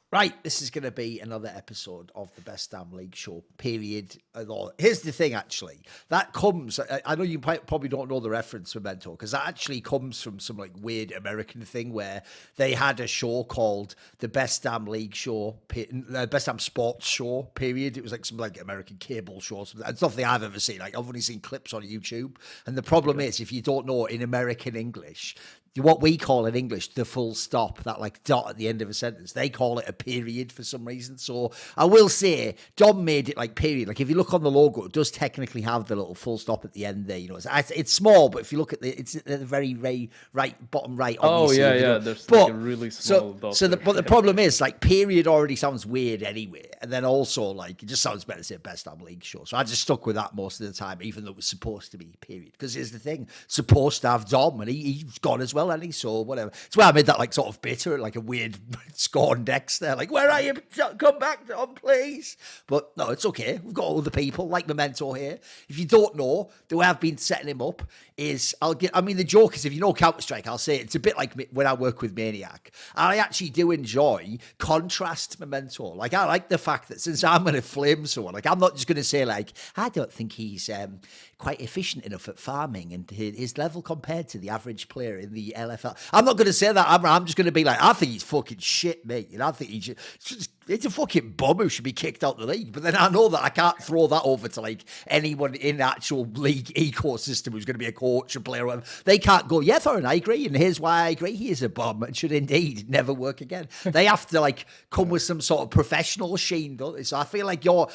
Right, this is going to be another episode of the Best Damn League Show, period. Here's the thing, actually. That comes, I know you probably don't know the reference, Memento, because that actually comes from some like weird American thing where they had a show called the Best Damn League Show, Best Damn Sports Show, period. It was like some like American cable show. It's nothing I've ever seen. Like I've only seen clips on YouTube. And the problem is, if you don't know in American English, what we call in English the full stop, that like dot at the end of a sentence, they call it a period for some reason. So I will say Dom made it like period. Like if you look on the logo, it does technically have the little full stop at the end there. You know, it's small, but if you look at it's at the very right bottom right. Obviously, there's like a really small dot. But the problem is like period already sounds weird anyway, and then also like it just sounds better to say Best Damn League Show. So I just stuck with that most of the time, even though it was supposed to be period. Because here's the thing, supposed to have Dom, and he's gone as well. And so whatever. It's why I made that like sort of bitter, like a weird scorned X there. Like, where are you? Come back, Dom, please. But no, it's okay. We've got other people like Memento here. If you don't know, the way I've been setting him up is the joke is if you know Counter-Strike, I'll say it's a bit like when I work with Maniac. And I actually do enjoy contrast Memento. Like I like the fact that since I'm going to flame someone, like I'm not just going to say like, I don't think he's quite efficient enough at farming and his level compared to the average player in the LFL. I'm not going to say that. I'm just going to be like, I think he's fucking shit, mate. And I think it's a fucking bum who should be kicked out of the league. But then I know that I can't throw that over to like anyone in the actual league ecosystem who's going to be a coach, a player, or whatever. They can't go, yeah, Thorin, I agree. And here's why I agree. He is a bum and should indeed never work again. They have to like come with some sort of professional sheen, don't they? So I feel like you're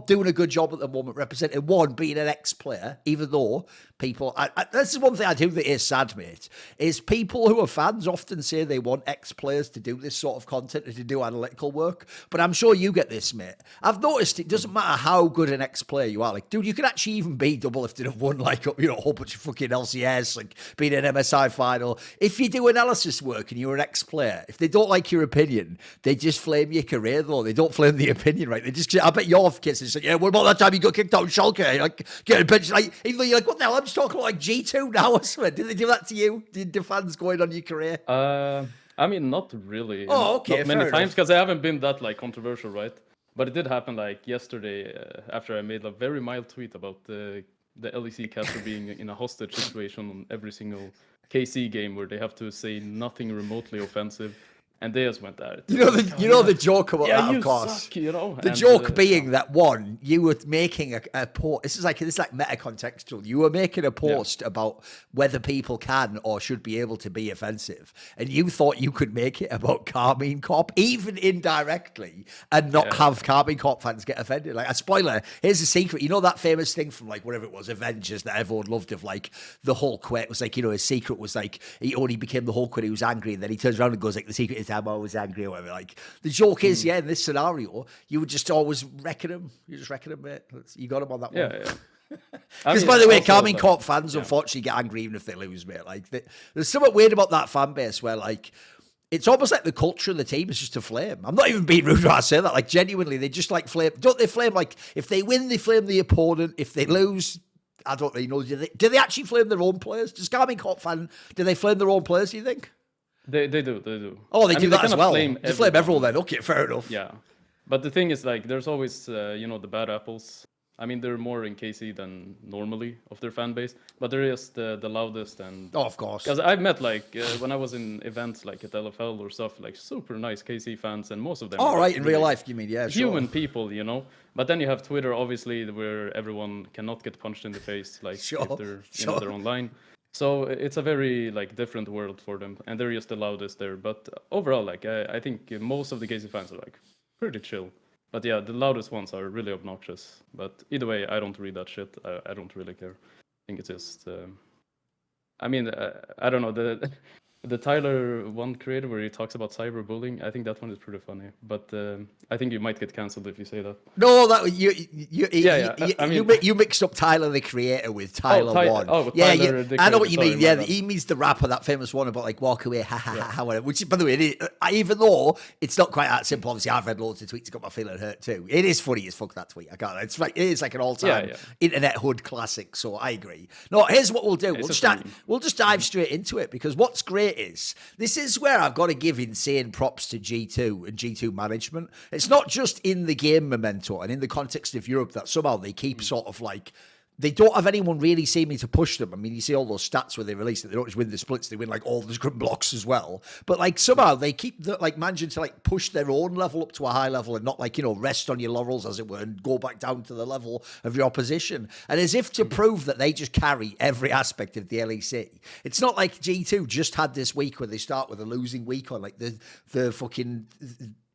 doing a good job at the moment representing one, being an ex-player, even though people, this is one thing I do that is sad, mate, is people who are fans often say they want ex-players to do this sort of content and to do analytical work. But I'm sure you get this, mate. I've noticed it doesn't matter how good an ex-player you are. Like, dude, you can actually even be double-lifted and have won, like, you know, a whole bunch of fucking LCS, like, being an MSI final. If you do analysis work and you're an ex-player, if they don't like your opinion, they just flame your career, though. They don't flame the opinion, right? They just, I bet your kids is like, yeah, what about that time you got kicked out in Schalke? Like, get a bench, like, even though you're like, what the hell? I'm just talking about, like, G2 now or something. Did they do that to you? Did the fans going on your career? I mean, not really. Oh, okay, not many times, because I haven't been that like controversial, right? But it did happen like yesterday after I made a very mild tweet about the LEC caster being in a hostage situation on every single KC game where they have to say nothing remotely offensive. And they just went at it. You know the joke about that, of course. Suck, you know? The joke being that one, you were making a post. This is like meta contextual. You were making a post about whether people can or should be able to be offensive, and you thought you could make it about Karmine Corp, even indirectly, and not have Karmine Corp fans get offended. Like a spoiler. Here's a secret. You know that famous thing from like whatever it was, Avengers, that everyone loved of like the Hulk, where it was like, you know, his secret was like he only became the Hulk when he was angry, and then he turns around and goes like, the secret is I'm always angry or whatever. Like the joke is, in this scenario, you would just always reckon him. You just reckon him, mate. You got him on that one. Yeah. Because by the way, Karmine Corp fans unfortunately get angry even if they lose, mate. Like there's something weird about that fan base where like it's almost like the culture of the team is just to flame. I'm not even being rude when I say that. Like genuinely, they just like flame. Don't they flame? Like if they win, they flame the opponent. If they lose, I don't really know. Do they actually flame their own players? Does Karmine Corp fan? Do they flame their own players? Do you think? They do. Oh, they do that as well. Just flame everyone then. Okay, fair enough. Yeah. But the thing is, like, there's always, the bad apples. I mean, they're more in KC than normally of their fan base, but they're just the loudest. And oh, of course. Because I've met, like, when I was in events, like, at LFL or stuff, like, super nice KC fans, and most of them are right, in real life, you mean, yeah, human people, you know? But then you have Twitter, obviously, where everyone cannot get punched in the face, like, if they're online. So it's a very like different world for them, and they're just the loudest there. But overall, like I think most of the KC fans are like pretty chill. But yeah, the loudest ones are really obnoxious. But either way, I don't read that shit. I don't really care. I think it's just. I mean, I don't know the Tyler one creator where he talks about cyberbullying. I think that one is pretty funny. But I think you might get cancelled if you say that. No, that you mixed up Tyler the creator with Tyler one. Tyler, I know what you mean. Yeah, he means the rapper, that famous one about like walk away, ha ha ha, whatever. Which, by the way, even though it's not quite that simple. Obviously, I've read loads of tweets. Got my feeling hurt too. It is funny as fuck, that tweet. I can't. It's like it is like an all-time internet hood classic. So I agree. No, here's what we'll do. We'll just dive straight into it, because what's great it is, this is where I've got to give insane props to G2 and G2 management. It's not just in the game Memento and in the context of Europe that somehow they keep sort of like, they don't have anyone really seeming to push them. I mean, you see all those stats where they release that they don't just win the splits, they win like all the scrum blocks as well. But like somehow they keep like managing to like push their own level up to a high level and not like, you know, rest on your laurels as it were and go back down to the level of your opposition. And as if to prove that they just carry every aspect of the LEC. It's not like G2 just had this week where they start with a losing week on like the fucking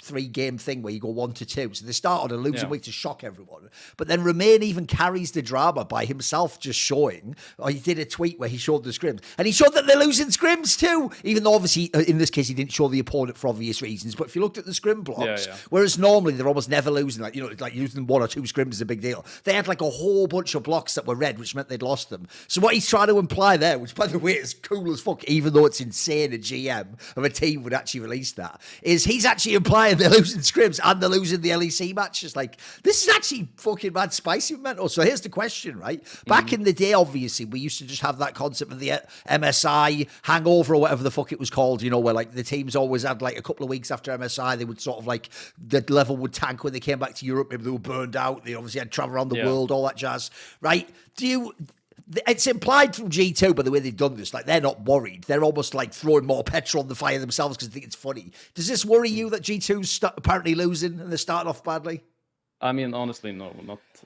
3-game thing where you go 1-2. So they start on a losing week to shock everyone. But then Romain even carries the drama by himself just showing, or he did a tweet where he showed the scrims. And he showed that they're losing scrims too. Even though obviously in this case he didn't show the opponent for obvious reasons. But if you looked at the scrim blocks, whereas normally they're almost never losing, like, you know, like using 1 or 2 scrims is a big deal. They had like a whole bunch of blocks that were red, which meant they'd lost them. So what he's trying to imply there, which by the way is cool as fuck, even though it's insane a GM of a team would actually release that, is he's actually implying they're losing scrims and they're losing the LEC matches. Like, this is actually fucking mad spicy Memento. So here's the question, right? Back in the day, obviously, we used to just have that concept of the MSI hangover or whatever the fuck it was called, you know, where like the teams always had like a couple of weeks after MSI, they would sort of like, the level would tank when they came back to Europe. Maybe they were burned out. They obviously had to travel around the world, all that jazz, right? It's implied from G2 by the way they've done this, like they're not worried. They're almost like throwing more petrol on the fire themselves because they think it's funny. Does this worry you that G2's apparently losing and they're starting off badly? I mean, honestly, no,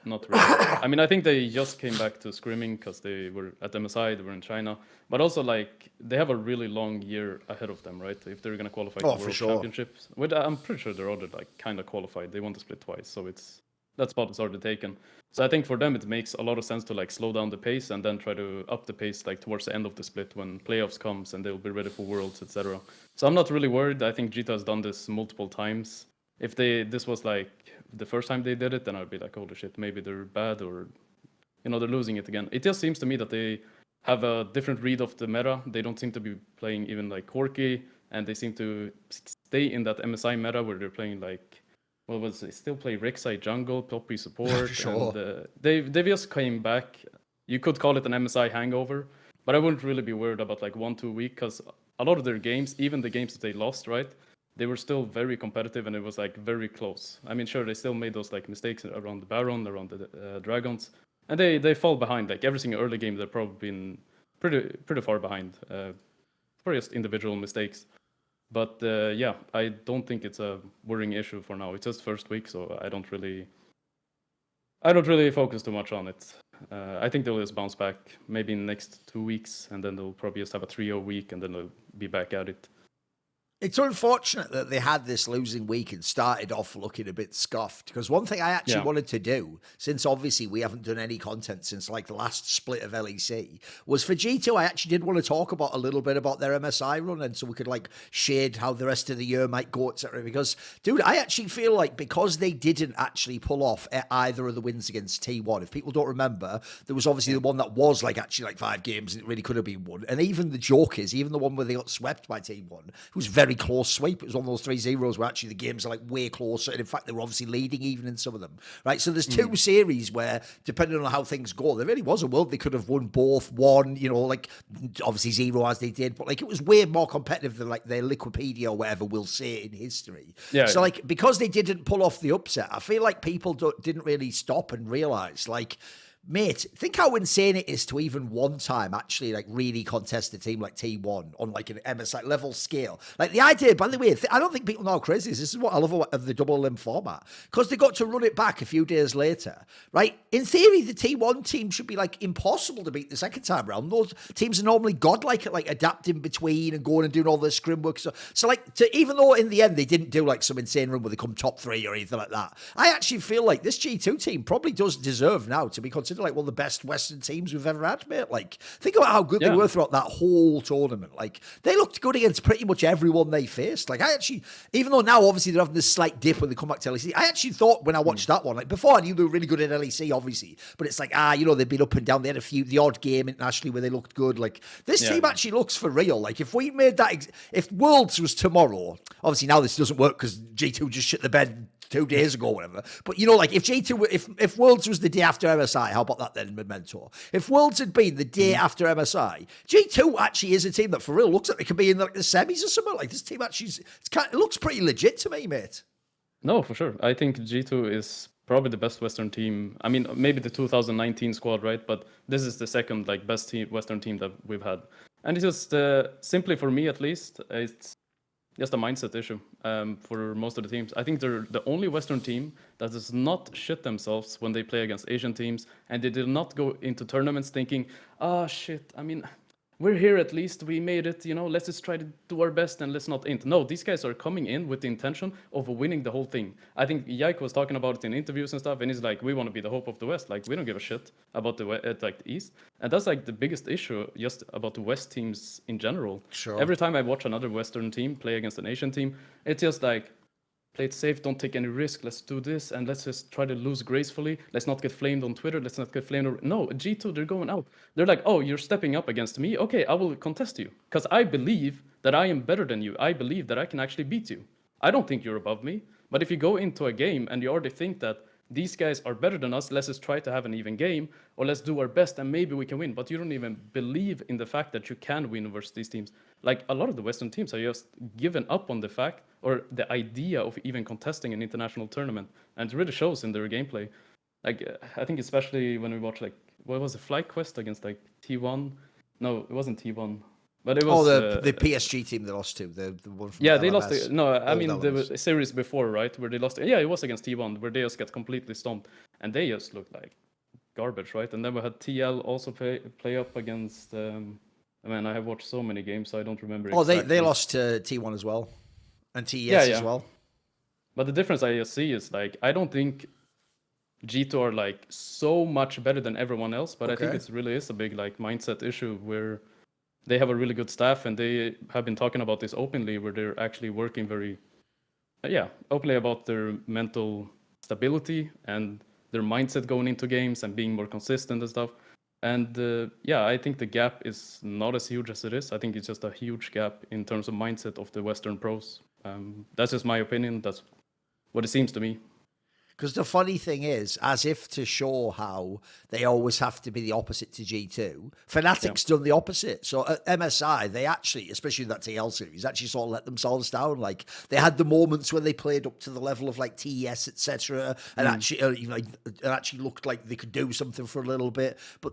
not really. I mean, I think they just came back to scrimming because they were at MSI, they were in China. But also, like, they have a really long year ahead of them, right? If they're going to qualify for World Championships. Which I'm pretty sure they're already, like, kind of qualified. They won the split twice, so that spot is already taken. So I think for them, it makes a lot of sense to, like, slow down the pace and then try to up the pace, like, towards the end of the split when playoffs comes and they'll be ready for Worlds, etc. So I'm not really worried. I think G2 has done this multiple times. If this was, like, the first time they did it, then I'd be like, holy shit, maybe they're bad or, you know, they're losing it again. It just seems to me that they have a different read of the meta. They don't seem to be playing even like Corki, and they seem to stay in that MSI meta where they're playing like, what was it? Still play Rek'Sai jungle, Poppy support. Sure. And they just came back. You could call it an MSI hangover, but I wouldn't really be worried about like 1-2 week because a lot of their games, even the games that they lost, right? They were still very competitive and it was like very close. I mean, sure, they still made those like mistakes around the Baron, around the Dragons, and they fall behind. Like every single early game, they've probably been pretty far behind for just individual mistakes. But yeah, I don't think it's a worrying issue for now. It's just first week, so I don't really focus too much on it. I think they'll just bounce back maybe in the next 2 weeks, and then they'll probably just have a 3-0 week, and then they'll be back at it. It's unfortunate that they had this losing week and started off looking a bit scuffed, because one thing I actually wanted to do, since obviously we haven't done any content since like the last split of LEC, was for G2, I actually did want to talk about a little bit about their MSI run, and so we could like shade how the rest of the year might go, etc. Because, dude, I actually feel like because they didn't actually pull off either of the wins against T1, if people don't remember, there was obviously the one that was like actually like 5 games, and it really could have been won. And even the joke is, even the one where they got swept by T1, it was very close sweep. It was one of those 3-0s where actually the games are like way closer. And in fact, they were obviously leading even in some of them, right? So there's 2 series where, depending on how things go, there really was a world they could have won both, one, you know, like obviously 0 as they did, but like it was way more competitive than like their Liquipedia or whatever we'll say in history. So like, because they didn't pull off the upset, I feel like people didn't really stop and realize, like, mate, think how insane it is to even one time actually like really contest a team like T1 on like an MSI level scale. Like the idea, by the way, I don't think people know how crazy this is. This is what I love of the double limb format, because they got to run it back a few days later, right? In theory, the T1 team should be like impossible to beat the second time round. Those teams are normally godlike at like adapting between and going and doing all their scrim work. So like, even though in the end they didn't do like some insane run where they come top 3 or anything like that, I actually feel like this G2 team probably does deserve now to be considered like one of the best Western teams we've ever had, mate. Like, think about how good they were throughout that whole tournament. Like, they looked good against pretty much everyone they faced. Like, I actually, even though now obviously they're having this slight dip when they come back to LEC, I actually thought when I watched that one, like before I knew they were really good at LEC, obviously, but it's like, you know, they've been up and down. They had the odd game internationally where they looked good. Like, this team actually looks for real. Like, if we made that, if Worlds was tomorrow, obviously now this doesn't work because G2 just shit the bed 2 days ago, whatever. But you know, like if G2, if Worlds was the day after MSI, how about that then, Memento? If Worlds had been the day after MSI, G2 actually is a team that for real looks like they could be in like the semis or something. Like this team actually, it looks pretty legit to me, mate. No, for sure. I think G2 is probably the best Western team. I mean, maybe the 2019 squad, right? But this is the second like best team, Western team that we've had. And it's just simply for me at least, it's just a mindset issue for most of the teams. I think they're the only Western team that does not shit themselves when they play against Asian teams, and they did not go into tournaments thinking, "Oh shit, I mean, we're here at least, we made it, you know, let's just try to do our best and let's not int." No, these guys are coming in with the intention of winning the whole thing. I think Yike was talking about it in interviews and stuff, and he's like, we want to be the hope of the West. Like, we don't give a shit about the East. And that's like the biggest issue just about the West teams in general. Sure. Every time I watch another Western team play against an Asian team, it's just like, play it safe, don't take any risk, let's do this, and let's just try to lose gracefully. Let's not get flamed on Twitter, let's not get flamed. No, G2, they're going out. They're like, oh, you're stepping up against me? Okay, I will contest you. Because I believe that I am better than you. I believe that I can actually beat you. I don't think you're above me. But if you go into a game and you already think that these guys are better than us, let's just try to have an even game, or let's do our best and maybe we can win. But you don't even believe in the fact that you can win versus these teams. Like a lot of the Western teams are just given up on the fact or the idea of even contesting an international tournament. And it really shows in their gameplay. Like, I think especially when we watch, like, what was it, Flight Quest against, like, T1? No, it wasn't T1. But it was... the PSG team they lost to, the one from yeah, LMS. they lost. No, I mean, LMS. the series before, right, where they lost. Yeah, it was against T1, where they just got completely stomped. And they just looked like garbage, right? And then we had TL also play up against... I mean, I have watched so many games, so I don't remember exactly. They lost to T1 as well. And TES as well. But the difference I just see is, like, I don't think G2 are, like, so much better than everyone else, but I think it really is a big, like, mindset issue where they have a really good staff, and they have been talking about this openly, where they're actually working very, openly about their mental stability and their mindset going into games and being more consistent and stuff. And I think the gap is not as huge as it is. I think it's just a huge gap in terms of mindset of the Western pros. That's just my opinion. That's what it seems to me. Because the funny thing is, as if to show how they always have to be the opposite to G2, Fnatic's done the opposite. So at MSI, they actually, especially that TL series, actually sort of let themselves down. Like, they had the moments when they played up to the level of, like, TES, etc., and actually, it actually looked like they could do something for a little bit. But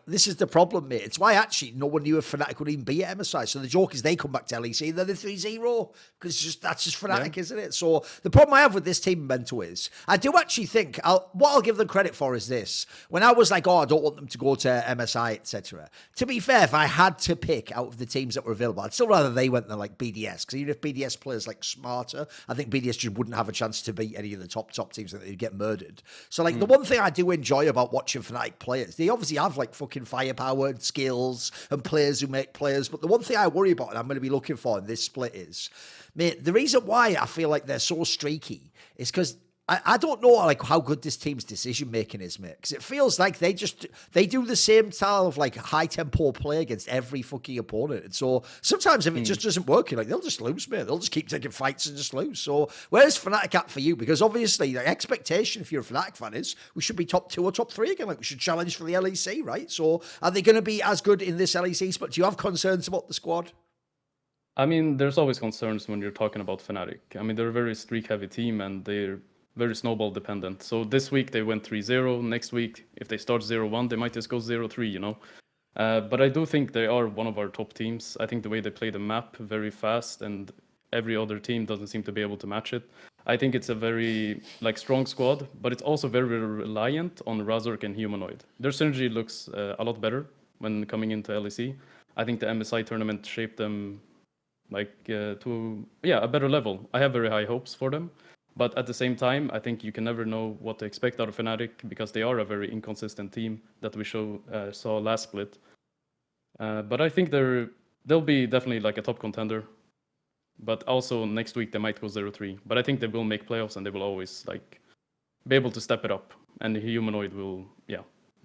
this is the problem, mate. It's why actually no one knew if Fnatic would even be at MSI. So the joke is they come back to LEC and they're the 3-0, because that's just Fnatic, isn't it? So the problem I have with this team, Memento, is I do actually think what I'll give them credit for is this. When I was like, I don't want them to go to MSI, etc. To be fair, if I had to pick out of the teams that were available, I'd still rather they went than like BDS, because even if BDS players like smarter, I think BDS just wouldn't have a chance to beat any of the top teams, that they'd get murdered. So like the one thing I do enjoy about watching Fnatic players, they obviously have like fucking firepower and skills and players who make players. But the one thing I worry about, and I'm going to be looking for in this split, is, mate, the reason why I feel like they're so streaky is because I don't know like how good this team's decision making is, mate. Because it feels like they do the same style of like high tempo play against every fucking opponent. And so sometimes if it just doesn't work, like they'll just lose, mate. They'll just keep taking fights and just lose. So where's Fnatic at for you? Because obviously the expectation, if you're a Fnatic fan, is we should be top 2 or top 3 again. Like we should challenge for the LEC, right? So are they going to be as good in this LEC split? Do you have concerns about the squad? I mean, there's always concerns when you're talking about Fnatic. I mean, they're a very streak heavy team and they're very snowball dependent. So this week they went 3-0. Next week, if they start 0-1, they might just go 0-3, you know. But I do think they are one of our top teams. I think the way they play the map very fast, and every other team doesn't seem to be able to match it. I think it's a very strong squad, but it's also very reliant on Razork and Humanoid. Their synergy looks a lot better when coming into LEC. I think the MSI tournament shaped them to a better level. I have very high hopes for them. But at the same time, I think you can never know what to expect out of Fnatic, because they are a very inconsistent team that we saw last split. But I think they'll be definitely like a top contender. But also next week they might go 0-3. But I think they will make playoffs and they will always be able to step it up. And the Humanoid will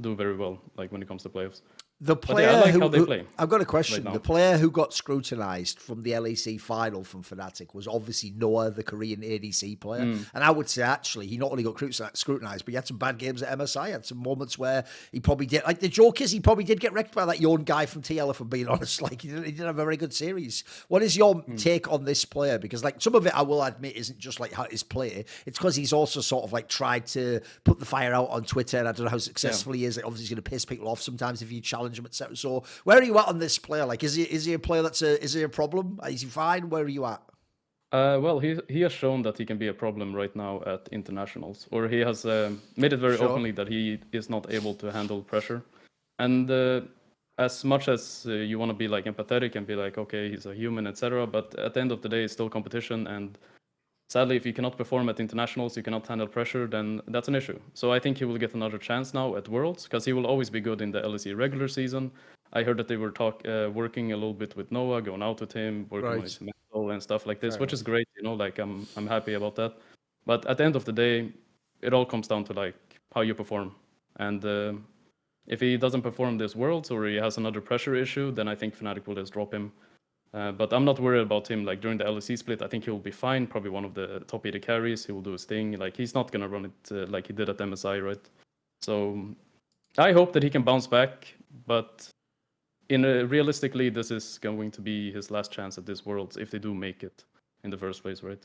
do very well when it comes to playoffs. The But yeah, player I like how they play I've got a right question. now. The player who got scrutinized from the LEC final from Fnatic was obviously Noah, the Korean ADC player. And I would say actually he not only got scrutinized, but he had some bad games at MSI. He had some moments where he probably did. Like the joke is he probably did get wrecked by that young guy from TL. If I'm being honest, like he didn't have a very good series. What is your take on this player? Because like some of it, I will admit, isn't just like his play. It's because he's also sort of like tried to put the fire out on Twitter, and I don't know how successful he is. Like, obviously, he's going to piss people off sometimes if you challenge him, etc. So, where are you at on this player? Like, is he a player is he a problem? Is he fine? Where are you at? Well, he has shown that he can be a problem right now at internationals, or he has made it very openly that he is not able to handle pressure. And as much as you want to be like empathetic and be like, okay, he's a human, etc., but at the end of the day, it's still competition. And sadly, if you cannot perform at internationals, you cannot handle pressure, then that's an issue. So I think he will get another chance now at Worlds, because he will always be good in the LEC regular season. I heard that they were working a little bit with Noah, going out with him, working on his mental and stuff like this, which is great. You know, like I'm happy about that. But at the end of the day, it all comes down to like how you perform. And if he doesn't perform this Worlds or he has another pressure issue, then I think Fnatic will just drop him. But I'm not worried about him. Like during the LEC split, I think he will be fine. Probably one of the top 80 carries. He will do his thing. Like he's not gonna run it like he did at MSI, right? So I hope that he can bounce back. But realistically, this is going to be his last chance at this Worlds if they do make it in the first place, right?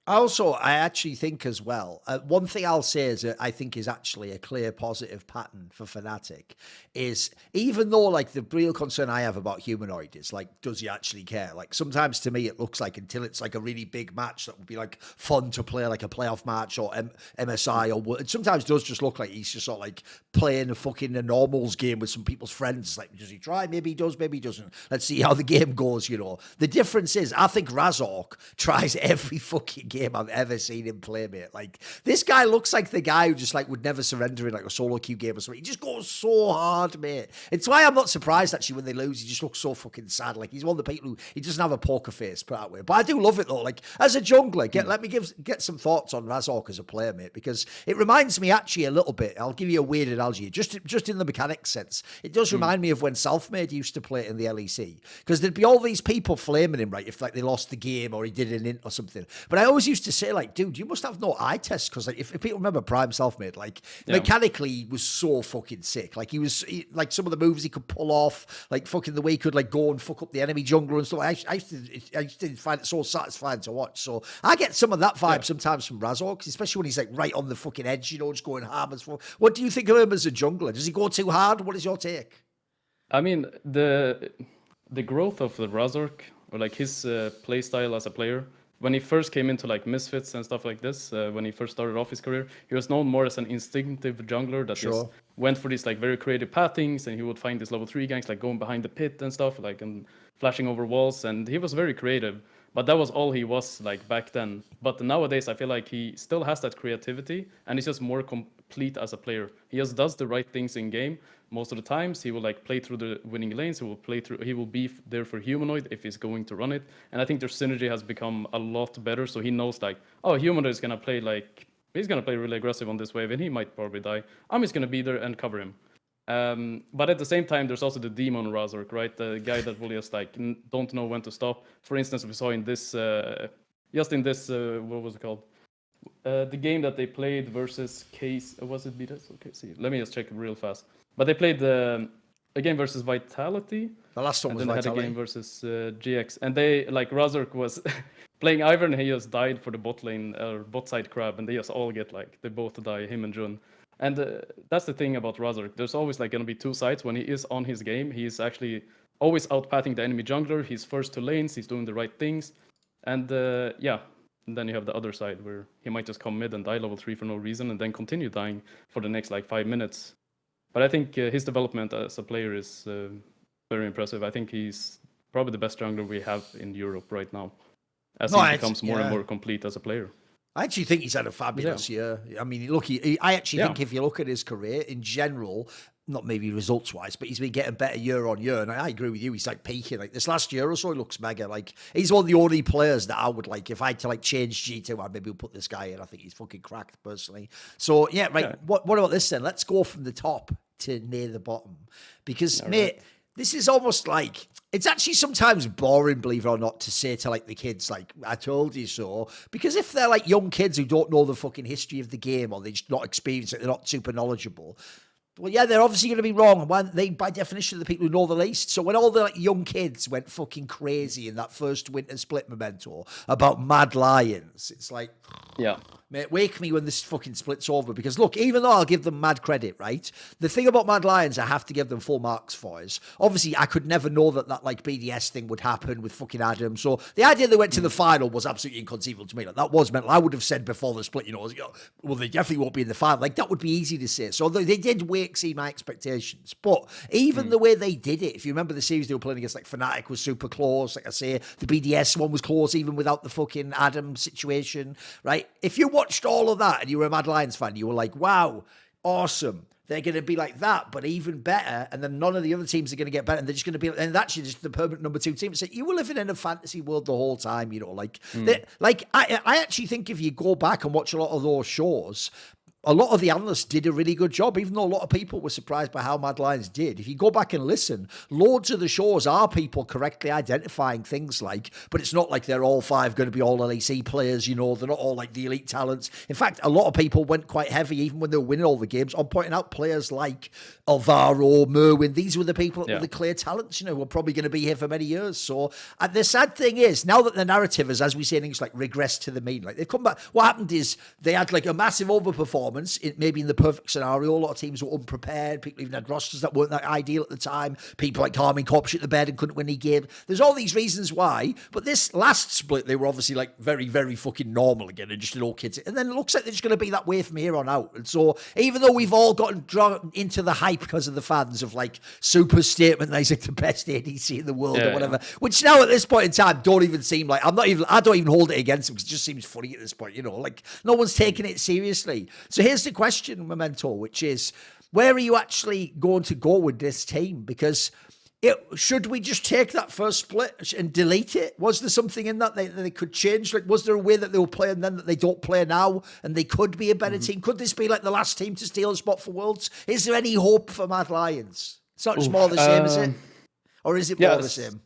Also, I actually think as well, one thing I'll say is that I think is actually a clear positive pattern for Fnatic is even though like the real concern I have about Humanoid is like, does he actually care? Like sometimes to me, it looks like until it's like a really big match that would be like fun to play, like a playoff match or MSI or it sometimes does just look like he's just sort of like playing a normals game with some people's friends. Like, does he try? Maybe he does, maybe he doesn't. Let's see how the game goes, you know. The difference is I think Razork tries every fucking game I've ever seen him play, mate. Like this guy looks like the guy who just like would never surrender in like a solo queue game or something. He just goes so hard, mate. It's why I'm not surprised actually when they lose. He just looks so fucking sad. Like he's one of the people who he doesn't have a poker face, put that way. But I do love it though. Like as a jungler, let me get some thoughts on Razork as a player, mate, because it reminds me actually a little bit. I'll give you a weird analogy, just in the mechanics sense. It does remind me of when Selfmade used to play in the LEC, because there'd be all these people flaming him, right, if like they lost the game or he did an int or something. But I always used to say, like, dude, you must have no eye test, because like if people remember Prime Selfmade, like mechanically he was so fucking sick. Like like some of the moves he could pull off, like fucking the way he could like go and fuck up the enemy jungler and stuff. I used to find it so satisfying to watch. So I get some of that vibe sometimes from Razork, especially when he's like right on the fucking edge, you know, just going hard as fuck. What do you think of him as a jungler? Does he go too hard? What is your take? I mean, the growth of the Razork, or like his play style as a player, when he first came into like Misfits and stuff like this, when he first started off his career, he was known more as an instinctive jungler that just went for these like very creative pathings, and he would find these level 3 ganks like going behind the pit and stuff, like and flashing over walls, and he was very creative. But that was all he was like back then. But nowadays, I feel like he still has that creativity, and he's just more complete as a player. He just does the right things in game. Most of the times, he will like play through the winning lanes. He will be there for Humanoid if he's going to run it. And I think their synergy has become a lot better. So he knows like, oh, Humanoid is gonna play like he's gonna play really aggressive on this wave, and he might probably die. I'm just gonna be there and cover him. But at the same time, there's also the demon Razork, right? The guy that will just like don't know when to stop. For instance, we saw in this, just in this, what was it called? The game that they played versus Case, was it Beatles? Okay, see, let me just check real fast. But they played a game versus Vitality. The last one was Vitality. And then they had a game versus GX, and they like Razork was playing Ivern, and he just died for the bot lane or bot side crab, and they just all get like they both die, him and Jun. And that's the thing about Razork. There's always like going to be two sides. When he is on his game, he's actually always outpathing the enemy jungler. He's first to lanes. He's doing the right things. And and then you have the other side where he might just come mid and die level 3 for no reason and then continue dying for the next like 5 minutes. But I think his development as a player is very impressive. I think he's probably the best jungler we have in Europe right now, as he becomes more and more complete as a player. I actually think he's had a fabulous year. I mean, look, I actually think if you look at his career in general, not maybe results-wise, but he's been getting better year on year. And I agree with you. He's like peaking. Like this last year or so, he looks mega. Like he's one of the only players that I would like, if I had to like change G2, I'd maybe put this guy in. I think he's fucking cracked personally. So yeah, right. Yeah. What about this then? Let's go from the top to near the bottom. Because, mate, this is almost like, it's actually sometimes boring, believe it or not, to say to like the kids, like, I told you so. Because if they're like young kids who don't know the fucking history of the game, or they're just not experienced it, they're not super knowledgeable, well, yeah, they're obviously going to be wrong. When they, by definition, are the people who know the least. So when all the like young kids went fucking crazy in that first winter split Memento about Mad Lions, it's like, yeah, mate, wake me when this fucking split's over. Because look, even though I'll give them mad credit, right? The thing about Mad Lions, I have to give them full marks for is obviously I could never know that like BDS thing would happen with fucking Adam. So the idea they went to the final was absolutely inconceivable to me. Like, that was mental. I would have said before the split, well, they definitely won't be in the final. Like, that would be easy to say. So they did exceed my expectations. But even the way they did it, if you remember the series they were playing against, like Fnatic was super close. Like I say, the BDS one was close even without the fucking Adam situation, right? If you watched all of that and you were a Mad Lions fan, you were like, wow, awesome. They're going to be like that, but even better. And then none of the other teams are going to get better. And they're just going to be, and actually just the permanent number 2 team. So you were living in a fantasy world the whole time, I actually think if you go back and watch a lot of those shows, a lot of the analysts did a really good job, even though a lot of people were surprised by how Mad Lions did. If you go back and listen, loads of the shows are people correctly identifying things like, but it's not like they're all 5 going to be all LEC players, they're not all like the elite talents. In fact, a lot of people went quite heavy, even when they were winning all the games, on pointing out players like Alvaro, Merwin. These were the people that were the clear talents, were probably going to be here for many years. So the sad thing is, now that the narrative is, as we say in English, like regressed to the mean, like they've come back, what happened is they had like a massive overperformance. Maybe in the perfect scenario, a lot of teams were unprepared. People even had rosters that weren't that ideal at the time. People like Karmine Corp shit the bed and couldn't win any game. There's all these reasons why. But this last split, they were obviously like very, very fucking normal again and just an old kids. And then it looks like they're just going to be that way from here on out. And so even though we've all gotten drawn into the hype because of the fans of like super statement that he's like the best ADC in the world or whatever, which now at this point in time don't even seem like, I don't even hold it against him because it just seems funny at this point, like no one's taking it seriously. So here's the question, Memento, which is, where are you actually going to go with this team? Because should we just take that first split and delete it? Was there something in that they could change? Like, was there a way that they were playing then that they don't play now and they could be a better team? Could this be like the last team to steal a spot for Worlds? Is there any hope for Mad Lions? It's not just more the same, is it? Or is it more the same?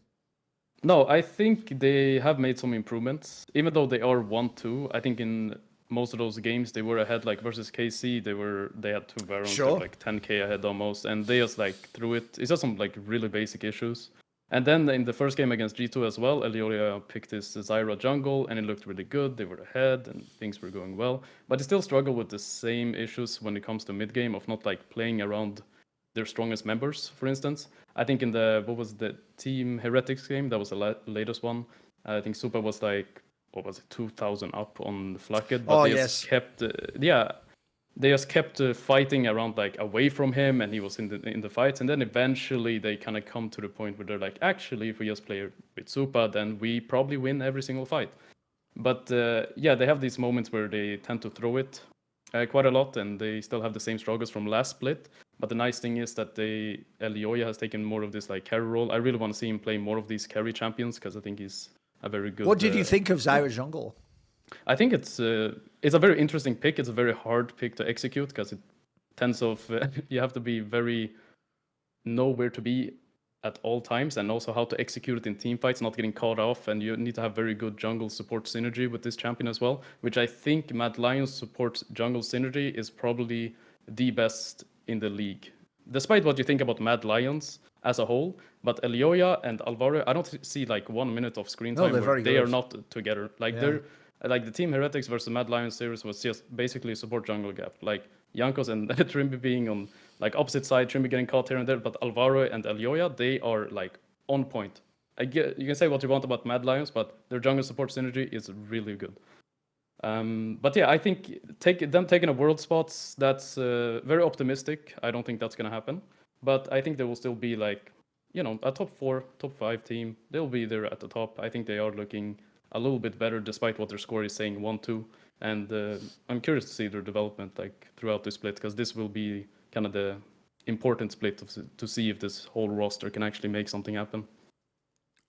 No, I think they have made some improvements. Even though they are 1-2, I think in most of those games they were ahead, like versus KC, they had 2 Barons, they were like 10k ahead almost, and they just like threw it. It's just some like really basic issues. And then in the first game against G2 as well, Elyoya picked his Zyra jungle and it looked really good. They were ahead and things were going well, but they still struggle with the same issues when it comes to mid game of not like playing around their strongest members. For instance, I think in the Team Heretics game, that was the latest one, I think Super was like, what was it, 2,000 up on Flacket, but they just kept fighting around like away from him, and he was in the fights, and then eventually they kind of come to the point where they're like, actually, if we just play with Supa, then we probably win every single fight. But they have these moments where they tend to throw it quite a lot, and they still have the same struggles from last split. But the nice thing is that Elyoya has taken more of this like carry role. I really want to see him play more of these carry champions because I think he's a very good. What did you think of Zyra jungle? I think it's a very interesting pick. It's a very hard pick to execute because it tends of you have to be know where to be at all times, and also how to execute it in team fights, not getting caught off, and you need to have very good jungle support synergy with this champion as well, which I think Mad Lions support jungle synergy is probably the best in the league. Despite what you think about Mad Lions as a whole, but Elyoya and Alvaro, I don't see like 1 minute of screen time where they are not together. Like they're like the Team Heretics versus Mad Lions series was just basically support jungle gap. Like Jankos and Trimby being on like opposite side, Trimby getting caught here and there, but Alvaro and Elyoya, they are like on point. You can say what you want about Mad Lions, but their jungle support synergy is really good. But yeah, I think them taking a world spots, that's very optimistic. I don't think that's going to happen. But I think they will still be like, a top 4, top 5 team. They'll be there at the top. I think they are looking a little bit better despite what their score is saying 1-2. And I'm curious to see their development like throughout the split, because this will be kind of the important split to see if this whole roster can actually make something happen.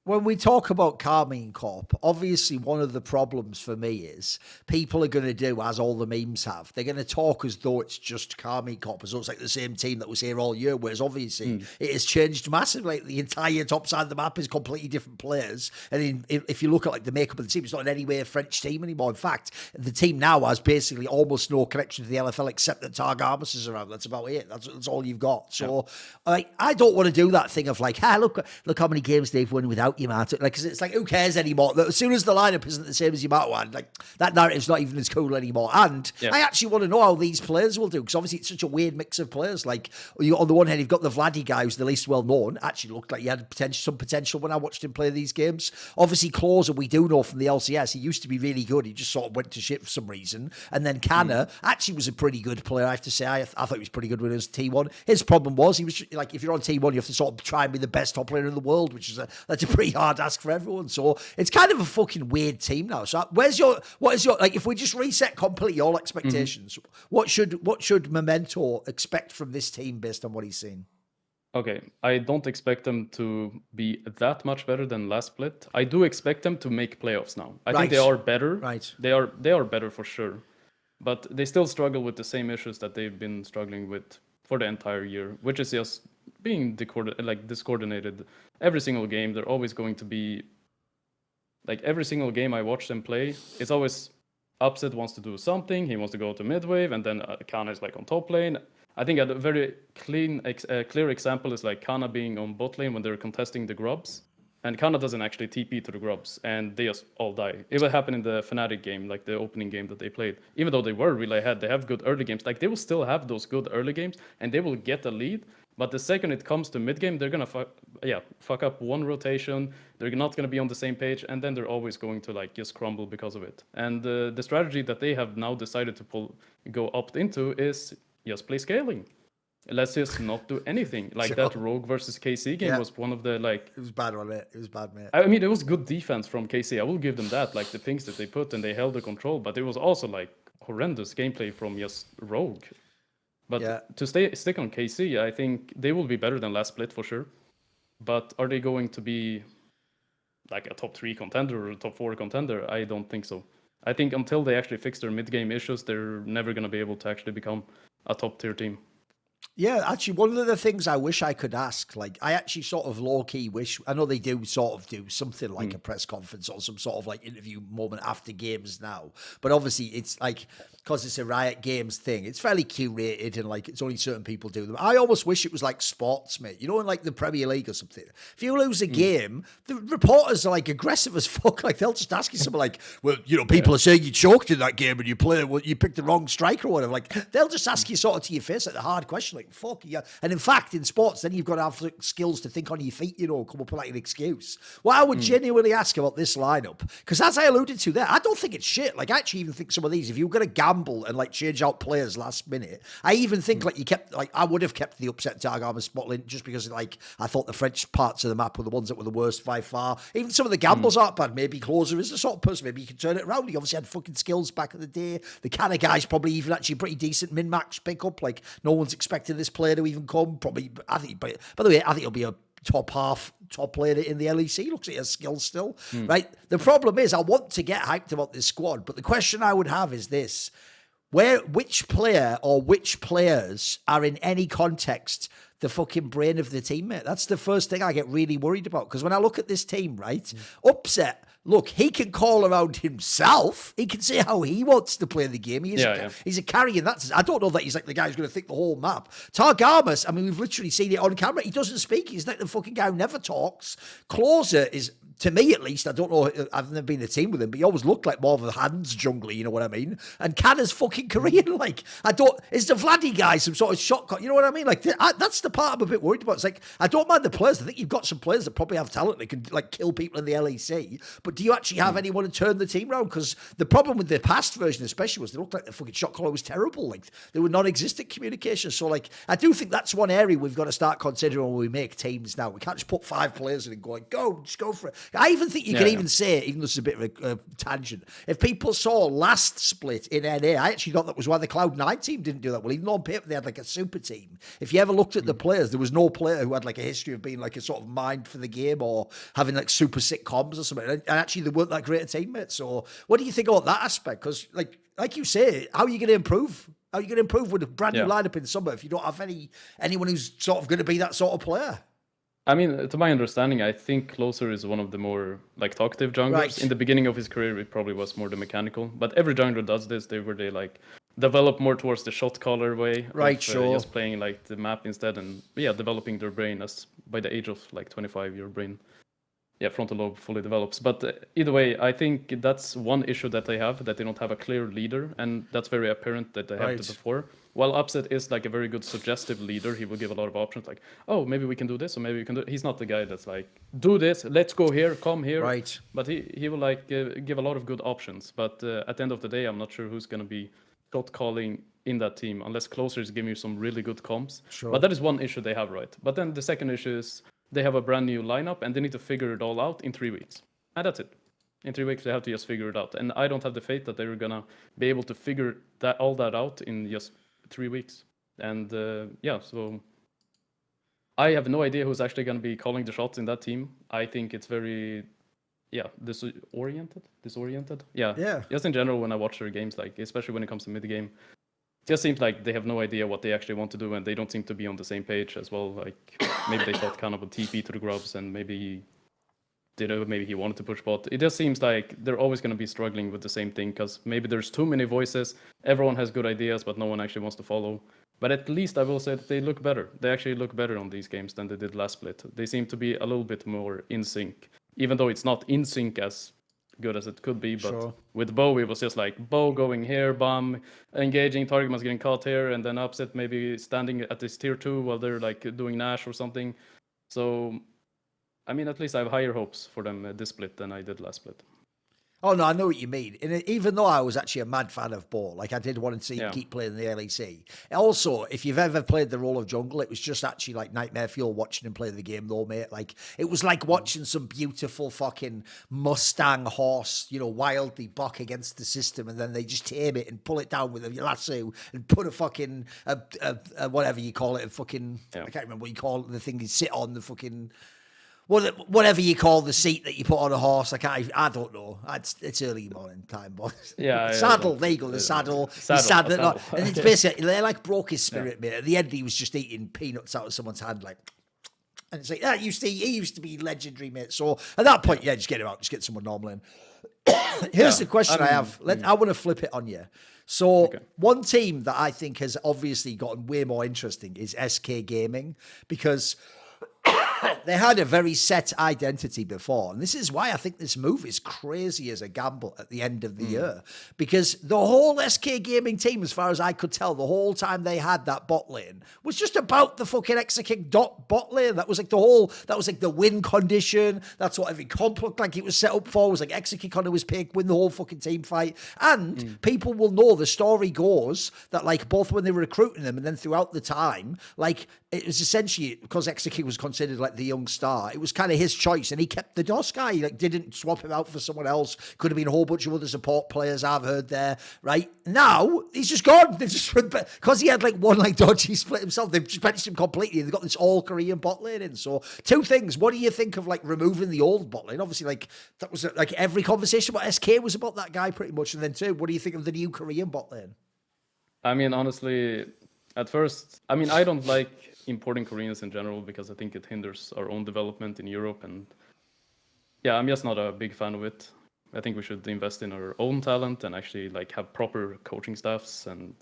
when we talk about Karmine Corp, obviously one of the problems for me is people are going to do, as all the memes have, they're going to talk as though it's just Karmine Corp, as though it's like the same team that was here all year, whereas obviously it has changed massively. Like the entire top side of the map is completely different players. And if you look at like the makeup of the team, it's not in any way a French team anymore. In fact, the team now has basically almost no connection to the LFL except that Targamas is around. That's about it. That's all you've got. So like, I don't want to do that thing of like, look how many games they've won without Yamato. Like, cause it's like, who cares anymore? As soon as the lineup isn't the same as Yamato one, like that narrative's not even as cool anymore. And I actually want to know how these players will do, because obviously it's such a weird mix of players. Like, on the one hand, you've got the Vladdy guy who's the least well known. Actually looked like he had some potential when I watched him play these games. Obviously, Closer, we do know from the LCS, he used to be really good. He just sort of went to shit for some reason. And then Canna actually was a pretty good player, I have to say. I thought he was pretty good when he was T1. His problem was, he was like, if you're on T1, you have to sort of try and be the best top player in the world, which is that's a pretty hard ask for everyone. So it's kind of a fucking weird team now. So what is your like, if we just reset completely all expectations, what should Memento expect from this team based on what he's seen? Okay, I don't expect them to be that much better than last split. I do expect them to make playoffs now. I think they are better. Right. They are better for sure. But they still struggle with the same issues that they've been struggling with for the entire year, which is just being discoordinated. Every single game, they're always going to be like, every single game I watch them play, it's always Upset wants to do something, he wants to go to mid wave, and then Kana is like on top lane. I think a very clear example is like Kana being on bot lane when they're contesting the grubs, and Kana doesn't actually TP to the grubs, and they just all die. It will happen in the Fnatic game, like the opening game that they played. Even though they were really ahead, they have good early games. Like, they will still have those good early games, and they will get a lead. But the second it comes to mid game, they're gonna fuck up one rotation. They're not gonna be on the same page, and then they're always going to like just crumble because of it. And the strategy that they have now decided to opt into is just play scaling. Let's just not do anything. Like that Rogue versus KC game was one of the like. It was bad, wasn't it? It was bad, mate. I mean, it was good defense from KC. I will give them that. Like the things that they put, and they held the control. But it was also like horrendous gameplay from just Rogue. But to stick on KC, I think they will be better than last split for sure. But are they going to be like a top 3 contender or a top 4 contender? I don't think so. I think until they actually fix their mid-game issues, they're never going to be able to actually become a top-tier team. Yeah, actually, one of the things I wish I could ask, like, I actually sort of low-key wish, I know they do sort of do something like a press conference or some sort of like interview moment after games now, but obviously it's like, because it's a Riot Games thing, it's fairly curated and like it's only certain people do them. I almost wish it was like sports, mate, you know, in like the Premier League or something. If you lose a game, the reporters are like aggressive as fuck. Like, they'll just ask you something like, well, you know, people are saying you choked in that game and you picked the wrong striker or whatever. Like, they'll just ask you sort of to your face like the hard question, like, fuck yeah. And in fact, in sports, then you've got to have like, skills to think on your feet, you know, come up with like an excuse. What I would genuinely ask about this lineup, because as I alluded to there, I don't think it's shit. Like, I actually even think some of these, if you were going to gamble and like change out players last minute, I even think like you kept, like, I would have kept the upset Targama Spotland just because like I thought the French parts of the map were the ones that were the worst by far. Even some of the gambles aren't bad. Maybe Closer is the sort of person, maybe you can turn it around. He obviously had fucking skills back in the day. The kind of guy's probably even actually pretty decent min-max pickup. Like, no one's expecting this player to even come. Probably, I think, by the way, I think he'll be a top player in the LEC. Looks like his skills still, right? The problem is I want to get hyped about this squad, but the question I would have is this: which player or which players are in any context the fucking brain of the teammate? That's the first thing I get really worried about, because when I look at this team, right, Upset, look, he can call around himself. He can say how he wants to play the game. He's a carry in that sense. I don't know that he's like the guy who's going to think the whole map. Targamas, I mean, we've literally seen it on camera. He doesn't speak. He's like the fucking guy who never talks. Closer is, to me at least, I don't know, I've never been in a team with him, but he always looked like more of a hands jungler, you know what I mean? And Canna's fucking Korean. Like, is the Vladdy guy some sort of shotgun? You know what I mean? Like, that's the part I'm a bit worried about. It's like, I don't mind the players. I think you've got some players that probably have talent. They can like kill people in the LEC, but do you actually have anyone to turn the team around? Because the problem with the past version especially was they looked like the fucking shot caller was terrible. Like, they were non-existent communication. So like, I do think that's one area we've got to start considering when we make teams now. We can't just put 5 players in and go, just go for it. I even think you can even say, even though it's a bit of a tangent, if people saw last split in NA, I actually thought that was why the Cloud9 team didn't do that well. Even though on paper they had like a super team. If you ever looked at the players, there was no player who had like a history of being like a sort of mind for the game or having like super sick comms or something. And actually they weren't that great a teammates. So what do you think about that aspect? Because like you say, how are you going to improve? How are you going to improve with a brand new lineup in summer if you don't have anyone who's sort of going to be that sort of player? I mean, to my understanding, I think Closer is one of the more like talkative junglers. Right. In the beginning of his career, it probably was more the mechanical. But every jungler does this. They like develop more towards the shot caller way. Right, of, sure. Just playing like the map instead, and developing their brain as by the age of like 25, your brain. Frontal lobe fully develops. But either way, I think that's one issue that they have, that they don't have a clear leader, and that's very apparent that they have it before. While Upset is like a very good suggestive leader, he will give a lot of options like, oh, maybe we can do this, or maybe we can do it. He's not the guy that's like, do this, let's go here, come here. Right. But he will like give a lot of good options. But at the end of the day, I'm not sure who's going to be shot calling in that team, unless Closer is giving you some really good comps. Sure. But that is one issue they have, right? But then the second issue is, they have a brand new lineup and they need to figure it all out in 3 weeks. And that's it. In 3 weeks, they have to just figure it out. And I don't have the faith that they're going to be able to figure all that out in just 3 weeks. And so I have no idea who's actually going to be calling the shots in that team. I think it's very, disoriented. Yeah. Just in general, when I watch their games, like especially when it comes to mid-game, it just seems like they have no idea what they actually want to do, and they don't seem to be on the same page as well. Like maybe they thought kind of a TP to the grubs, and maybe he wanted to push bot. It just seems like they're always going to be struggling with the same thing, because maybe there's too many voices. Everyone has good ideas, but no one actually wants to follow. But at least I will say that they look better. They actually look better on these games than they did last split. They seem to be a little bit more in sync, even though it's not in sync as good as it could be. But with Bo, it was just like Bo going here, bomb, engaging, target was getting caught here, and then Upset maybe standing at this tier 2 while they're like doing Nash or something. So, I mean, at least I have higher hopes for them this split than I did last split. Oh, no, I know what you mean. And even though I was actually a mad fan of Bo, like I did want to see him keep playing the LEC. Also, if you've ever played the role of jungle, it was just actually like nightmare fuel watching him play the game though, mate. Like, it was like watching some beautiful fucking Mustang horse, wildly buck against the system, and then they just tame it and pull it down with a lasso and put a fucking, whatever you call it, I can't remember what you call it, the thing you sit on, the fucking... Whatever you call the seat that you put on a horse, I don't know. It's early morning time, but saddle. There you go, the saddle. And it's basically they like broke his spirit, mate. At the end, he was just eating peanuts out of someone's hand, like. And it's like he used to be legendary, mate. So at that point, just get him out, just get someone normal in. Here's the question I have. I want to flip it on you. So one team that I think has obviously gotten way more interesting is SK Gaming, because they had a very set identity before. And this is why I think this move is crazy as a gamble at the end of the year. Because the whole SK Gaming team, as far as I could tell, the whole time they had that bot lane was just about the fucking Exakick bot lane. That was like the win condition. That's what every comp looked like it was set up for. It was like Exakick on his pick, win the whole fucking team fight. And people will know, the story goes that like both when they were recruiting them and then throughout the time, like it was essentially because Exakick was considered like the young star, it was kind of his choice, and he kept the DOS guy. He like didn't swap him out for someone else. Could have been a whole bunch of other support players I've heard there. Right now, he's just gone. They've just because he had like one like dodgy split himself. They've just benched him completely. They've got this all Korean bot lane in. So two things. What do you think of like removing the old bot lane? Obviously, like that was like every conversation about SK was about that guy pretty much. And then two, what do you think of the new Korean bot lane? I mean, honestly, at first, I don't like importing Koreans in general, because I think it hinders our own development in Europe, and I'm just not a big fan of it. I think we should invest in our own talent and actually like have proper coaching staffs and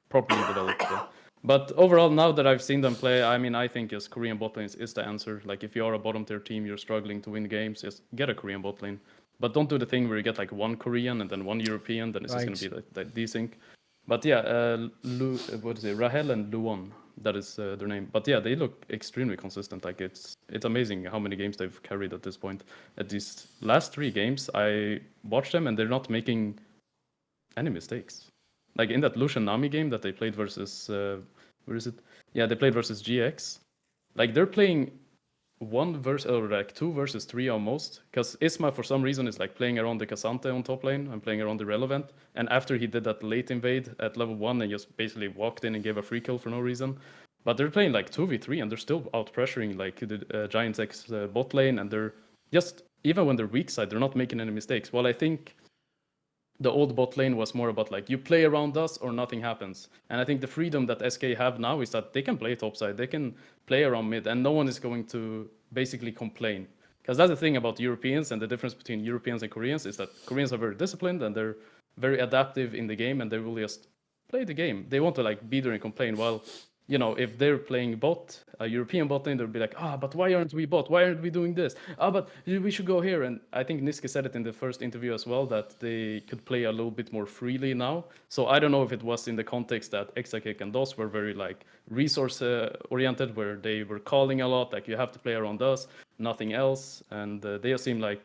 properly develop them. But overall, now that I've seen them play, I think yes, Korean bot lanes is the answer. Like if you are a bottom tier team, you're struggling to win games, just get a Korean bot lane. But don't do the thing where you get like one Korean and then one European, then it's just going to be like desync. But Rahel and Luon, that is their name. But they look extremely consistent. Like it's amazing how many games they've carried at this point. At these last 3 games, I watched them and they're not making any mistakes. Like in that Lucian Nami game that they played versus where is it? Yeah, they played versus GX. Like they're playing like 2 versus 3 almost, because Isma for some reason is like playing around the Cassante on top lane and playing around the Relevant, and after he did that late invade at level 1 and just basically walked in and gave a free kill for no reason, but they're playing like 2v3 and they're still out pressuring like the GiantX bot lane, and they're just, even when they're weak side, they're not making any mistakes. Well, I think the old bot lane was more about like, you play around us or nothing happens. And I think the freedom that SK have now is that they can play topside, they can play around mid, and no one is going to basically complain. Because that's the thing about Europeans, and the difference between Europeans and Koreans is that Koreans are very disciplined and they're very adaptive in the game, and they will just play the game. They want to like be there and complain. While, you know, if they're playing bot, a European bot lane, they'll be like, but why aren't we bot? Why aren't we doing this? But we should go here. And I think Niski said it in the first interview as well, that they could play a little bit more freely now. So I don't know if it was in the context that Exakick and DOS were very like resource oriented, where they were calling a lot, like you have to play around us, nothing else. And they seem like,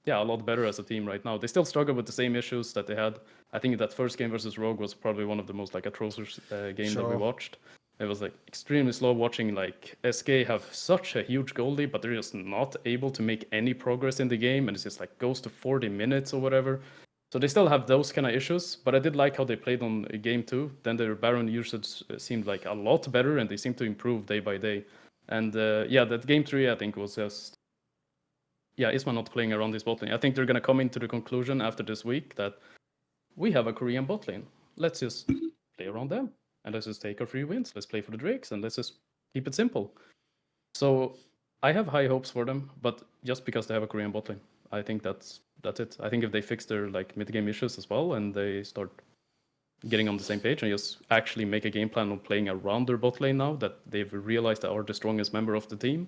a lot better as a team right now. They still struggle with the same issues that they had. I think that first game versus Rogue was probably one of the most like atrocious games that we watched. It was like extremely slow watching like SK have such a huge goal lead, but they're just not able to make any progress in the game, and it's just like goes to 40 minutes or whatever. So they still have those kind of issues, but I did like how they played on game 2. Then their Baron usage seemed like a lot better, and they seem to improve day by day. And that game 3 I think was just, Isma not playing around this bot lane. I think they're going to come into the conclusion after this week that we have a Korean bot lane. Let's just play around them, and let's just take our 3 wins. Let's play for the Drakes, and let's just keep it simple. So I have high hopes for them, but just because they have a Korean bot lane, I think that's it. I think if they fix their like mid-game issues as well, and they start getting on the same page and just actually make a game plan on playing around their bot lane now that they've realized they are the strongest member of the team,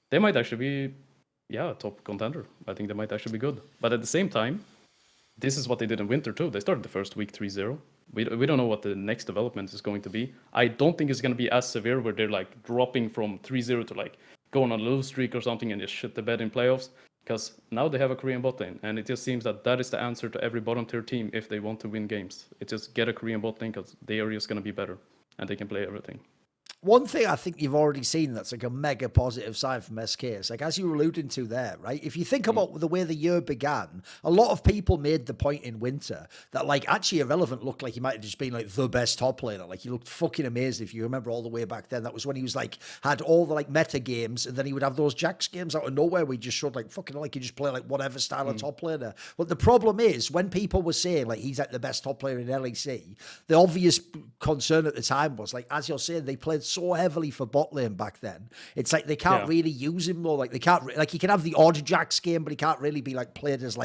they might actually be a top contender. I think they might actually be good. But at the same time, this is what they did in winter too. They started the first week 3-0. We don't know what the next development is going to be. I don't think it's going to be as severe where they're like dropping from 3-0 to like going on a lose streak or something and just shit the bed in playoffs. Because now they have a Korean bot lane, and it just seems that is the answer to every bottom tier team if they want to win games. It's just get a Korean bot lane, because they are just going to be better and they can play everything. One thing I think you've already seen that's like a mega positive sign from SK is like, as you were alluding to there, right? If you think about the way the year began, a lot of people made the point in winter that like actually Irrelevant looked like he might have just been like the best top laner. Like he looked fucking amazing. If you remember all the way back then, that was when he was like, had all the like meta games, and then he would have those Jax games out of nowhere where he just showed like fucking like he just play like whatever style of top laner. But the problem is when people were saying like he's like the best top player in LEC, the obvious concern at the time was like, as you're saying, they played so heavily for bot lane back then. It's like they can't really use him more. Like they can't like he can have the odd Jax game, but he can't really be like played as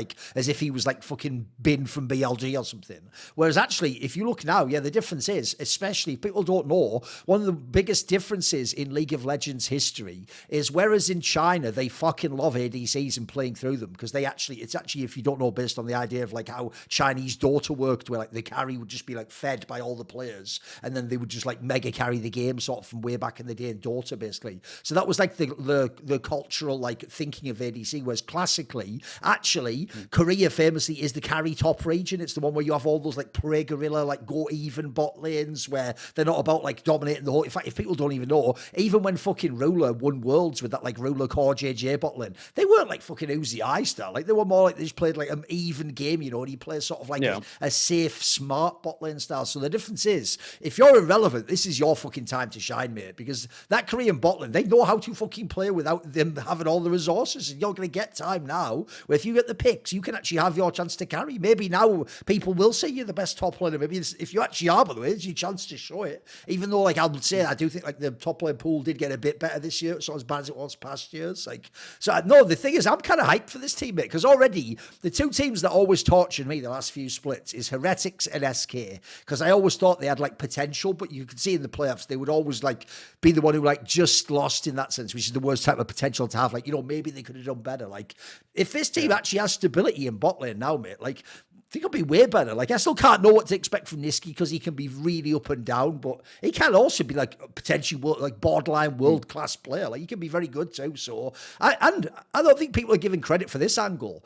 if he was like fucking Bin from BLG or something. Whereas actually, if you look now, the difference is, especially if people don't know, one of the biggest differences in League of Legends history is whereas in China they fucking love ADCs and playing through them because it's actually if you don't know, based on the idea of like how Chinese Dota worked, where like the carry would just be like fed by all the players, and then they would just like mega carry the game sort of from way back in the day in Dota, basically. So that was like the cultural like thinking of ADC, whereas classically, actually, Korea famously is the carry top region. It's the one where you have all those like pre-guerrilla, like go even bot lanes where they're not about like dominating the whole. In fact, if people don't even know, even when fucking Ruler won Worlds with that like Ruler core JJ bot lane, they weren't like fucking Uzi I style. Like they were more like they just played like an even game, you know, and he plays sort of like a safe, smart bot lane style. So the difference is, if you're Irrelevant, this is your fucking time to shine, mate, because that Korean bot lane, they know how to fucking play without them having all the resources. And you're going to get time now where if you get the picks, you can actually have your chance to carry. Maybe now people will say you're the best top laner. Maybe if you actually are, by the way, it's your chance to show it. Even though, like, I would say, I do think like the top lane pool did get a bit better this year. It's not as bad as it was past years. Like, so no, the thing is, I'm kind of hyped for this team, mate, because already the two teams that always tortured me the last few splits is Heretics and SK, because I always thought they had like potential, but you could see in the playoffs they would always like be the one who like just lost in that sense, which is the worst type of potential to have. Like, you know, maybe they could have done better. Like, if this team actually has stability in bot lane now, mate, like, I think it'll be way better. Like, I still can't know what to expect from Niski because he can be really up and down, but he can also be like potentially like borderline world-class player. Like, he can be very good too. So, I don't think people are giving credit for this angle.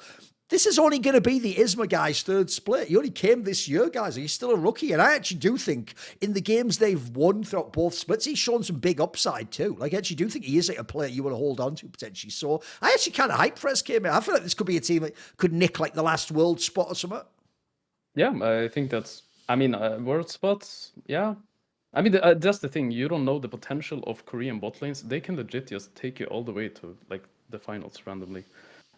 This is only going to be the Isma guy's third split. He only came this year, guys. He's still a rookie. And I actually do think in the games they've won throughout both splits, he's shown some big upside too. Like, I actually do think he is like a player you want to hold on to potentially. So I actually kind of hype for SK, man. I feel like this could be a team that could nick like the last world spot or something. Yeah, I think that's, I mean, world spots, yeah. I mean, that's the thing. You don't know the potential of Korean bot lanes. They can legit just take you all the way to like the finals randomly.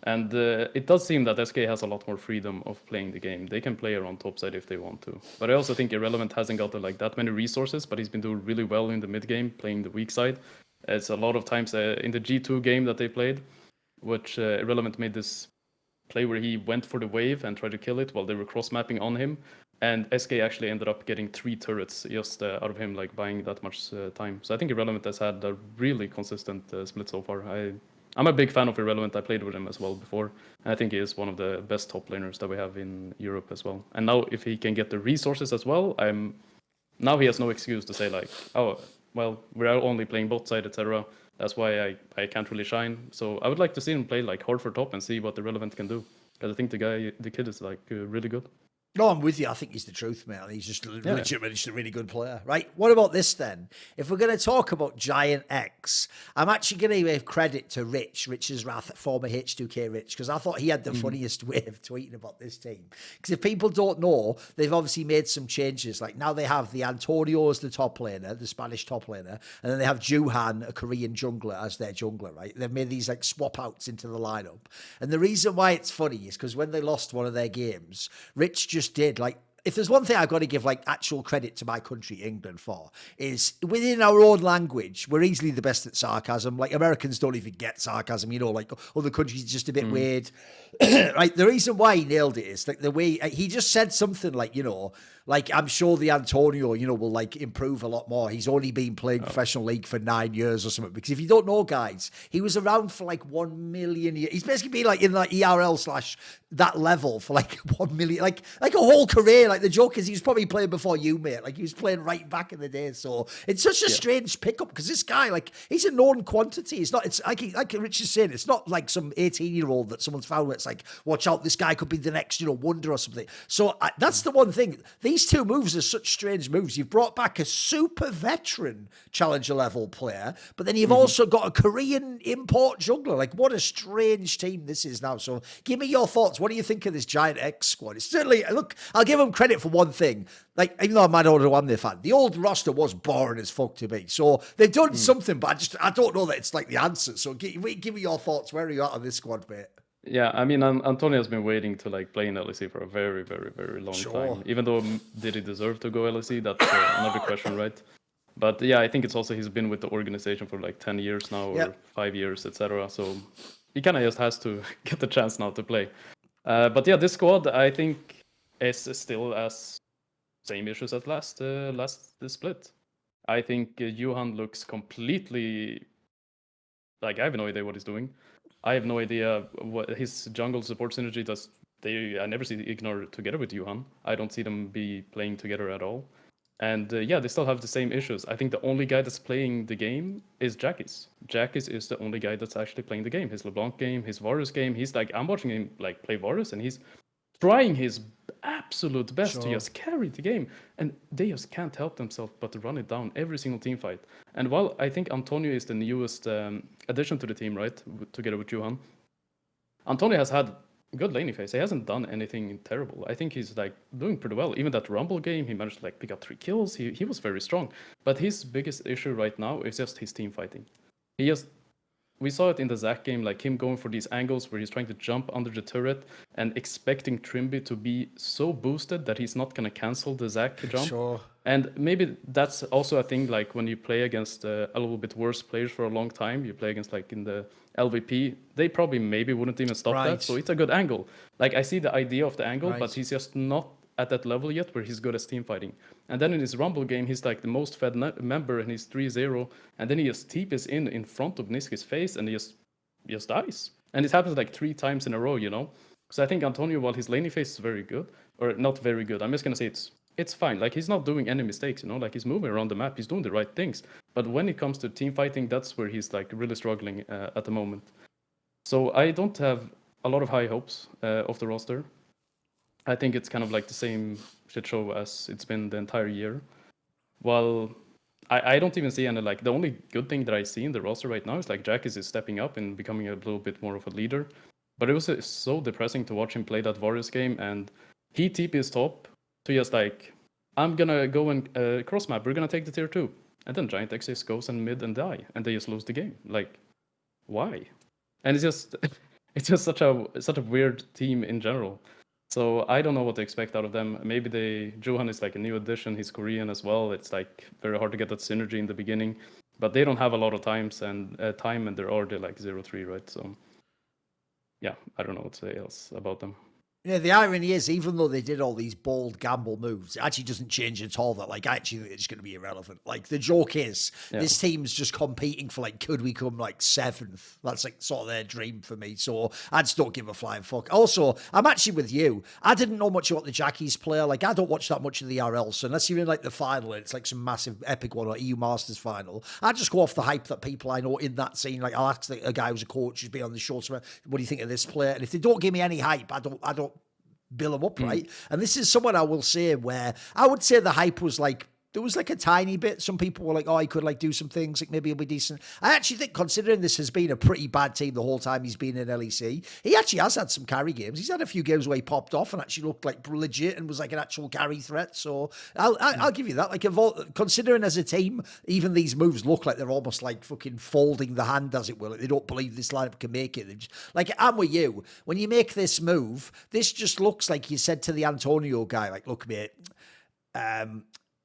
And it does seem that SK has a lot more freedom of playing the game. They can play around topside if they want to. But I also think Irrelevant hasn't got like that many resources, but he's been doing really well in the mid game, playing the weak side. It's a lot of times in the G2 game that they played, which Irrelevant made this play where he went for the wave and tried to kill it while they were cross-mapping on him. And SK actually ended up getting 3 turrets just out of him like buying that much time. So I think Irrelevant has had a really consistent split so far. I'm a big fan of Irrelevant. I played with him as well before. And I think he is one of the best top laners that we have in Europe as well. And now if he can get the resources as well, now he has no excuse to say like, oh, well, we're only playing bot side, etc. That's why I can't really shine. So I would like to see him play like hard for top and see what Irrelevant can do. Because I think the kid is like really good. No, I'm with you. I think he's the truth, man. He's just legitimately just a really good player. Right. What about this then? If we're going to talk about GiantX, I'm actually going to give credit to Rich's Wrath, former H2K Rich, because I thought he had the funniest way of tweeting about this team. Because if people don't know, they've obviously made some changes. Like now they have the Antonio as the top laner, the Spanish top laner, and then they have Juhan, a Korean jungler, as their jungler, right? They've made these like swap outs into the lineup. And the reason why it's funny is because when they lost one of their games, Rich just did like, if there's one thing I've got to give like actual credit to my country, England, for, is within our own language, we're easily the best at sarcasm. Like Americans don't even get sarcasm, you know, like other countries are just a bit weird. Right. The reason why he nailed it is like the way he just said something like, you know, like I'm sure the Antonio, you know, will like improve a lot more. He's only been playing professional league for 9 years or something. Because if you don't know, guys, he was around for like 1 million years. He's basically been like in like ERL / that level for like 1 million, like a whole career. Like the joke is he was probably playing before you, mate. Like he was playing right back in the day. So it's such a strange pickup because this guy, like, he's a known quantity. It's not, it's like Rich is saying, it's not like some 18-year-old that someone's found where it's like, watch out, this guy could be the next, you know, wonder or something. So that's the one thing. These two moves are such strange moves. You've brought back a super veteran challenger level player, but then you've also got a Korean import jungler. Like, what a strange team this is now. So give me your thoughts. What do you think of this GiantX squad? It's certainly, look, I'll give them credit for one thing. Like, even though I'm an older one, they're fan, the old roster was boring as fuck to me. So they've done something, but I don't know that it's like the answer. So give me your thoughts. Where are you at on this squad, mate? Yeah, I mean, Antonio has been waiting to like play in LEC for a very, very, very long time. Even though did he deserve to go LEC? That's another question, right? But yeah, I think it's also he's been with the organization for like 10 years now or 5 years, etc. So he kind of just has to get the chance now to play. But yeah, this squad I think is still as same issues as last split. I think Johan looks completely like I have no idea what he's doing. I have no idea what his jungle support synergy does. I never see Ignore together with Johan. I don't see them be playing together at all. And yeah, they still have the same issues. I think the only guy that's playing the game is Jackis. Jackis is the only guy that's actually playing the game. His LeBlanc game, his Varus game. He's like, I'm watching him like play Varus, and he's trying his absolute best to just carry the game, and they just can't help themselves but to run it down every single team fight. And while I think Antonio is the newest addition to the team, right, together with Johan, Antonio has had good laning phase. He hasn't done anything terrible. I think he's like doing pretty well. Even that Rumble game, he managed to like pick up 3 kills. He was very strong. But his biggest issue right now is just his team fighting. We saw it in the Zac game, like him going for these angles where he's trying to jump under the turret and expecting Trimby to be so boosted that he's not going to cancel the Zac jump. Sure. And maybe that's also a thing, like when you play against a little bit worse players for a long time, you play against like in the LVP, they probably maybe wouldn't even stop that. So it's a good angle. Like I see the idea of the angle, but he's just not at that level yet where he's good at team fighting. And then in his Rumble game, he's like the most fed member and he's 3-0. And then he just TPs in front of Niski's face and he just dies. And it happens like 3 times in a row, you know? So I think Antonio, while his laning phase is very good, or not very good, I'm just going to say it's fine. Like he's not doing any mistakes, you know? Like he's moving around the map, he's doing the right things. But when it comes to team fighting, that's where he's like really struggling at the moment. So I don't have a lot of high hopes of the roster. I think it's kind of like the same shit show as it's been the entire year. Well, I don't even see any, like, the only good thing that I see in the roster right now is like Jackis is stepping up and becoming a little bit more of a leader. But it was so depressing to watch him play that Warriors game, and he TP's top to just like, I'm gonna go and cross map, we're gonna take the tier 2. And then GiantX just goes and mid and die, and they just lose the game. Like, why? And it's just such a weird team in general. So I don't know what to expect out of them. Maybe Johan is like a new addition. He's Korean as well. It's like very hard to get that synergy in the beginning, but they don't have a lot of time, and they're already like 0-3, right? So yeah, I don't know what to say else about them. Yeah, the irony is, even though they did all these bold gamble moves, it actually doesn't change at all that, like, actually it's going to be irrelevant. Like, the joke is, this team's just competing for, like, could we come, like, 7th? That's, like, sort of their dream for me. So I just don't give a flying fuck. Also, I'm actually with you. I didn't know much about the Jackies player. Like, I don't watch that much of the RL. So unless you're in, like, the final, and it's, like, some massive epic one or EU Masters final, I just go off the hype that people I know in that scene. Like, I'll ask a guy who's a coach who's been on the show, what do you think of this player? And if they don't give me any hype, I don't bill them up, right? And this is someone I will say where I would say the hype was like, there was like a tiny bit. Some people were like, oh, he could like do some things, like maybe he'll be decent. I actually think, considering this has been a pretty bad team the whole time he's been in LEC, he actually has had some carry games. He's had a few games where he popped off and actually looked like legit and was like an actual carry threat. So I'll give you that. Like, considering as a team, even these moves look like they're almost like fucking folding the hand, as it will. Like, they don't believe this lineup can make it. Just, like, I'm with you. When you make this move, this just looks like you said to the Antonio guy, like, look, mate,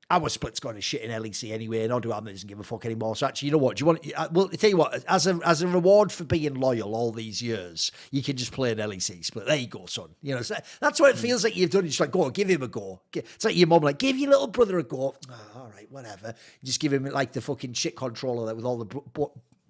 our split's going to shit in LEC anyway, and Oduam doesn't give a fuck anymore. So actually, you know what? Do you want? Well, I tell you what. As a reward for being loyal all these years, you can just play an LEC split. There you go, son. You know, so that's what it feels like you've done. It's like, go on, give him a go. It's like your mum, like, give your little brother a go. Oh, all right, whatever. You just give him like the fucking shit controller there with all the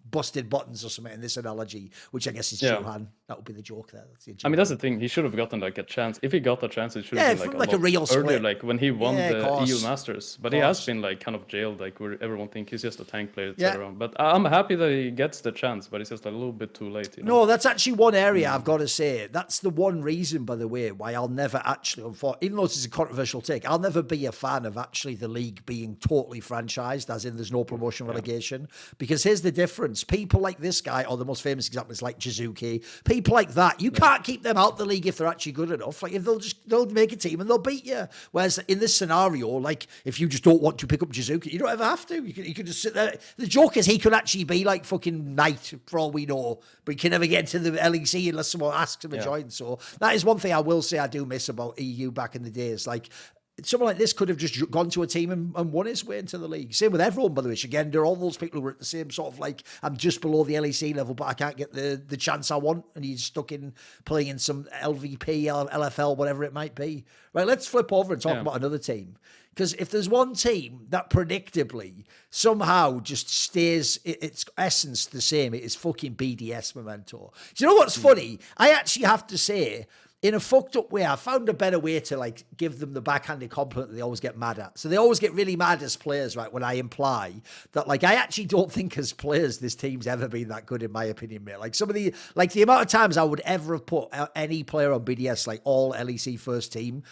busted buttons or something in this analogy, which I guess is Johan. That would be the joke there. I mean, that's the thing. He should have gotten like a chance. If he got a chance, it should have been like a real earlier, split. like when he won the EU Masters. But he has been like kind of jailed, like where everyone thinks he's just a tank player, etc. But I'm happy that he gets the chance, but it's just a little bit too late. You know? No, that's actually one area I've got to say. That's the one reason, by the way, why I'll never actually, even though this is a controversial take, I'll never be a fan of actually the league being totally franchised, as in there's no promotion relegation. Because here's the difference. People like this guy, or the most famous example is like Jizuki, people like that, you can't keep them out the league if they're actually good enough. Like, if they'll make a team and they'll beat you. Whereas in this scenario, like, if you just don't want to pick up Jizuki, you don't ever have to. You can just sit there. The joke is he could actually be like fucking Knight for all we know, but he can never get to the LEC unless someone asks him to join. So that is one thing I will say I do miss about EU back in the days. Like, someone like this could have just gone to a team and won his way into the league. Same with everyone, by the way. Again, there are all those people who are at the same sort of like, I'm just below the LEC level, but I can't get the chance I want. And he's stuck in playing in some LVP or LFL, whatever it might be. Right, let's flip over and talk about another team. Because if there's one team that predictably somehow just stays its essence the same, it is fucking BDS Memento. Do you know what's funny? I actually have to say, in a fucked up way, I found a better way to like give them the backhanded compliment that they always get mad at. So they always get really mad as players, right? When I imply that, like, I actually don't think as players this team's ever been that good, in my opinion, mate. Like, some of the amount of times I would ever have put any player on BDS, like all LEC first team,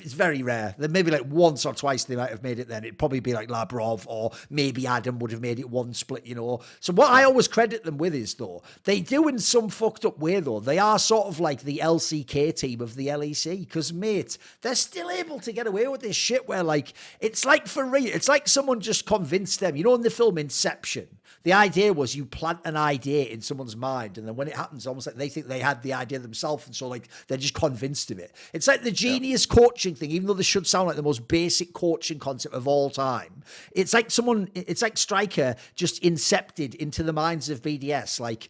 it's very rare. Then maybe like once or twice they might have made it then. It'd probably be like Labrov, or maybe Adam would have made it one split, you know. So what I always credit them with is, though, they do in some fucked up way, though. They are sort of like the LCK team of the LEC. Because, mate, they're still able to get away with this shit where, like, it's like for real. It's like someone just convinced them. You know, in the film Inception, the idea was you plant an idea in someone's mind, and then when it happens, almost like they think they had the idea themselves, and so like they're just convinced of it. It's like the genius coaching thing, even though this should sound like the most basic coaching concept of all time. It's like Striker just incepted into the minds of BDS. Like,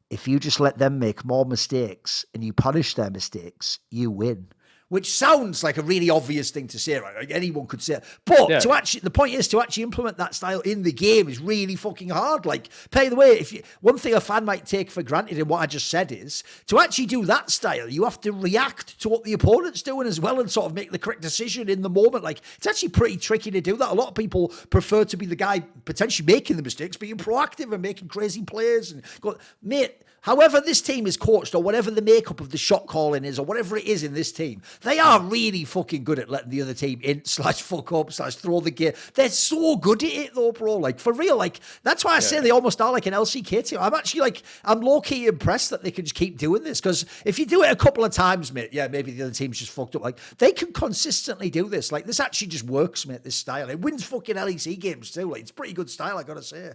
if you just let them make more mistakes and you punish their mistakes, you win. Which sounds like a really obvious thing to say, right? Like anyone could say it. But the point is to actually implement that style in the game is really fucking hard. Like, by the way, one thing a fan might take for granted in what I just said is to actually do that style, you have to react to what the opponent's doing as well and sort of make the correct decision in the moment. Like, it's actually pretty tricky to do that. A lot of people prefer to be the guy potentially making the mistakes, being proactive and making crazy plays and go, mate. However this team is coached or whatever the makeup of the shot calling is or whatever it is in this team, they are really fucking good at letting the other team in / fuck up / throw the game. They're so good at it though, bro. Like, for real, like, that's why I say they almost are like an LCK team. I'm actually like, I'm low-key impressed that they can just keep doing this because if you do it a couple of times, mate, maybe the other team's just fucked up. Like, they can consistently do this. Like, this actually just works, mate, this style. It wins fucking LEC games too. Like, it's pretty good style, I gotta say.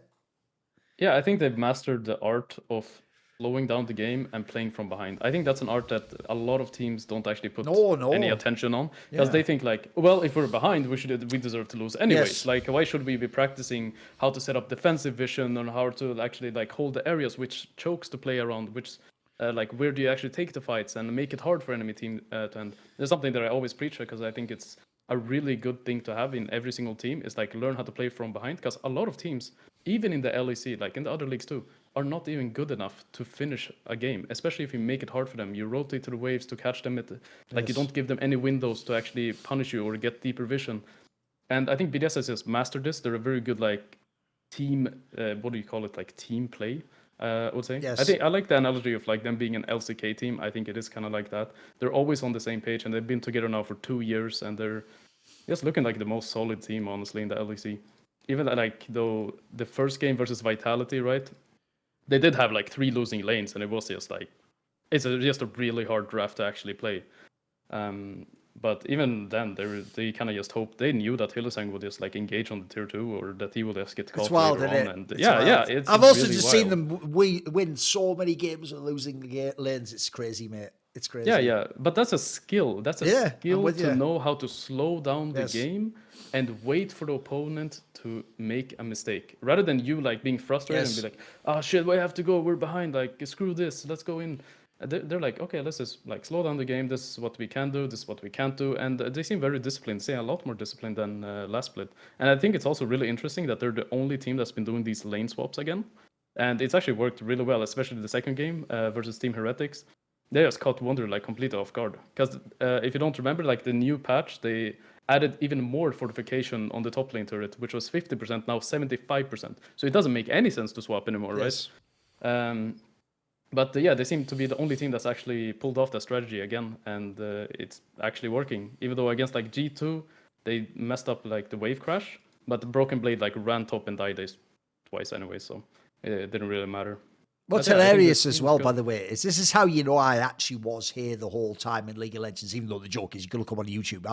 Yeah, I think they've mastered the art of slowing down the game and playing from behind. I think that's an art that a lot of teams don't actually put any attention on because they think like, well, if we're behind, we deserve to lose anyways. Yes. Like, why should we be practicing how to set up defensive vision and how to actually like hold the areas, which chokes to play around, which like where do you actually take the fights and make it hard for enemy team to end. There's something that I always preach because I think it's a really good thing to have in every single team is like learn how to play from behind because a lot of teams, even in the LEC, like in the other leagues too, are not even good enough to finish a game, especially if you make it hard for them. You rotate to the waves to catch them you don't give them any windows to actually punish you or get deeper vision. And I think BDS has just mastered this. They're a very good like team, what do you call it, like team play, I would say. Yes. I like the analogy of like them being an LCK team. I think it is kind of like that. They're always on the same page and they've been together now for 2 years and they're just looking like the most solid team, honestly, in the LEC. Even like though the first game versus Vitality, right? They did have like 3 losing lanes, and it was just like just a really hard draft to actually play. But even then, they kind of just hoped they knew that Hylissang would just like engage on the tier 2 or that he would just get caught. It's wild, isn't it? And it's I've also really just seen them win so many games and losing lanes. It's crazy, mate. It's crazy. Yeah. But that's a skill. That's a skill to know how to slow down the game and wait for the opponent to make a mistake. Rather than you like being frustrated and be like, oh shit, we have to go, we're behind, like screw this, let's go in. They're like, okay, let's just like slow down the game. This is what we can do. This is what we can't do. And they seem very disciplined. They seem a lot more disciplined than last split. And I think it's also really interesting that they're the only team that's been doing these lane swaps again. And it's actually worked really well, especially the second game versus Team Heretics. They just caught Wonder like completely off guard. Because if you don't remember, like the new patch, they added even more fortification on the top lane turret, which was 50%, now 75%. So it doesn't make any sense to swap anymore, right? But they seem to be the only team that's actually pulled off that strategy again, and it's actually working. Even though against like G2, they messed up like the wave crash, but the Broken Blade like ran top and died twice anyway, so it didn't really matter. What's hilarious as well, by the way, is this is how you know I actually was here the whole time in League of Legends, even though the joke is you can look up on YouTube.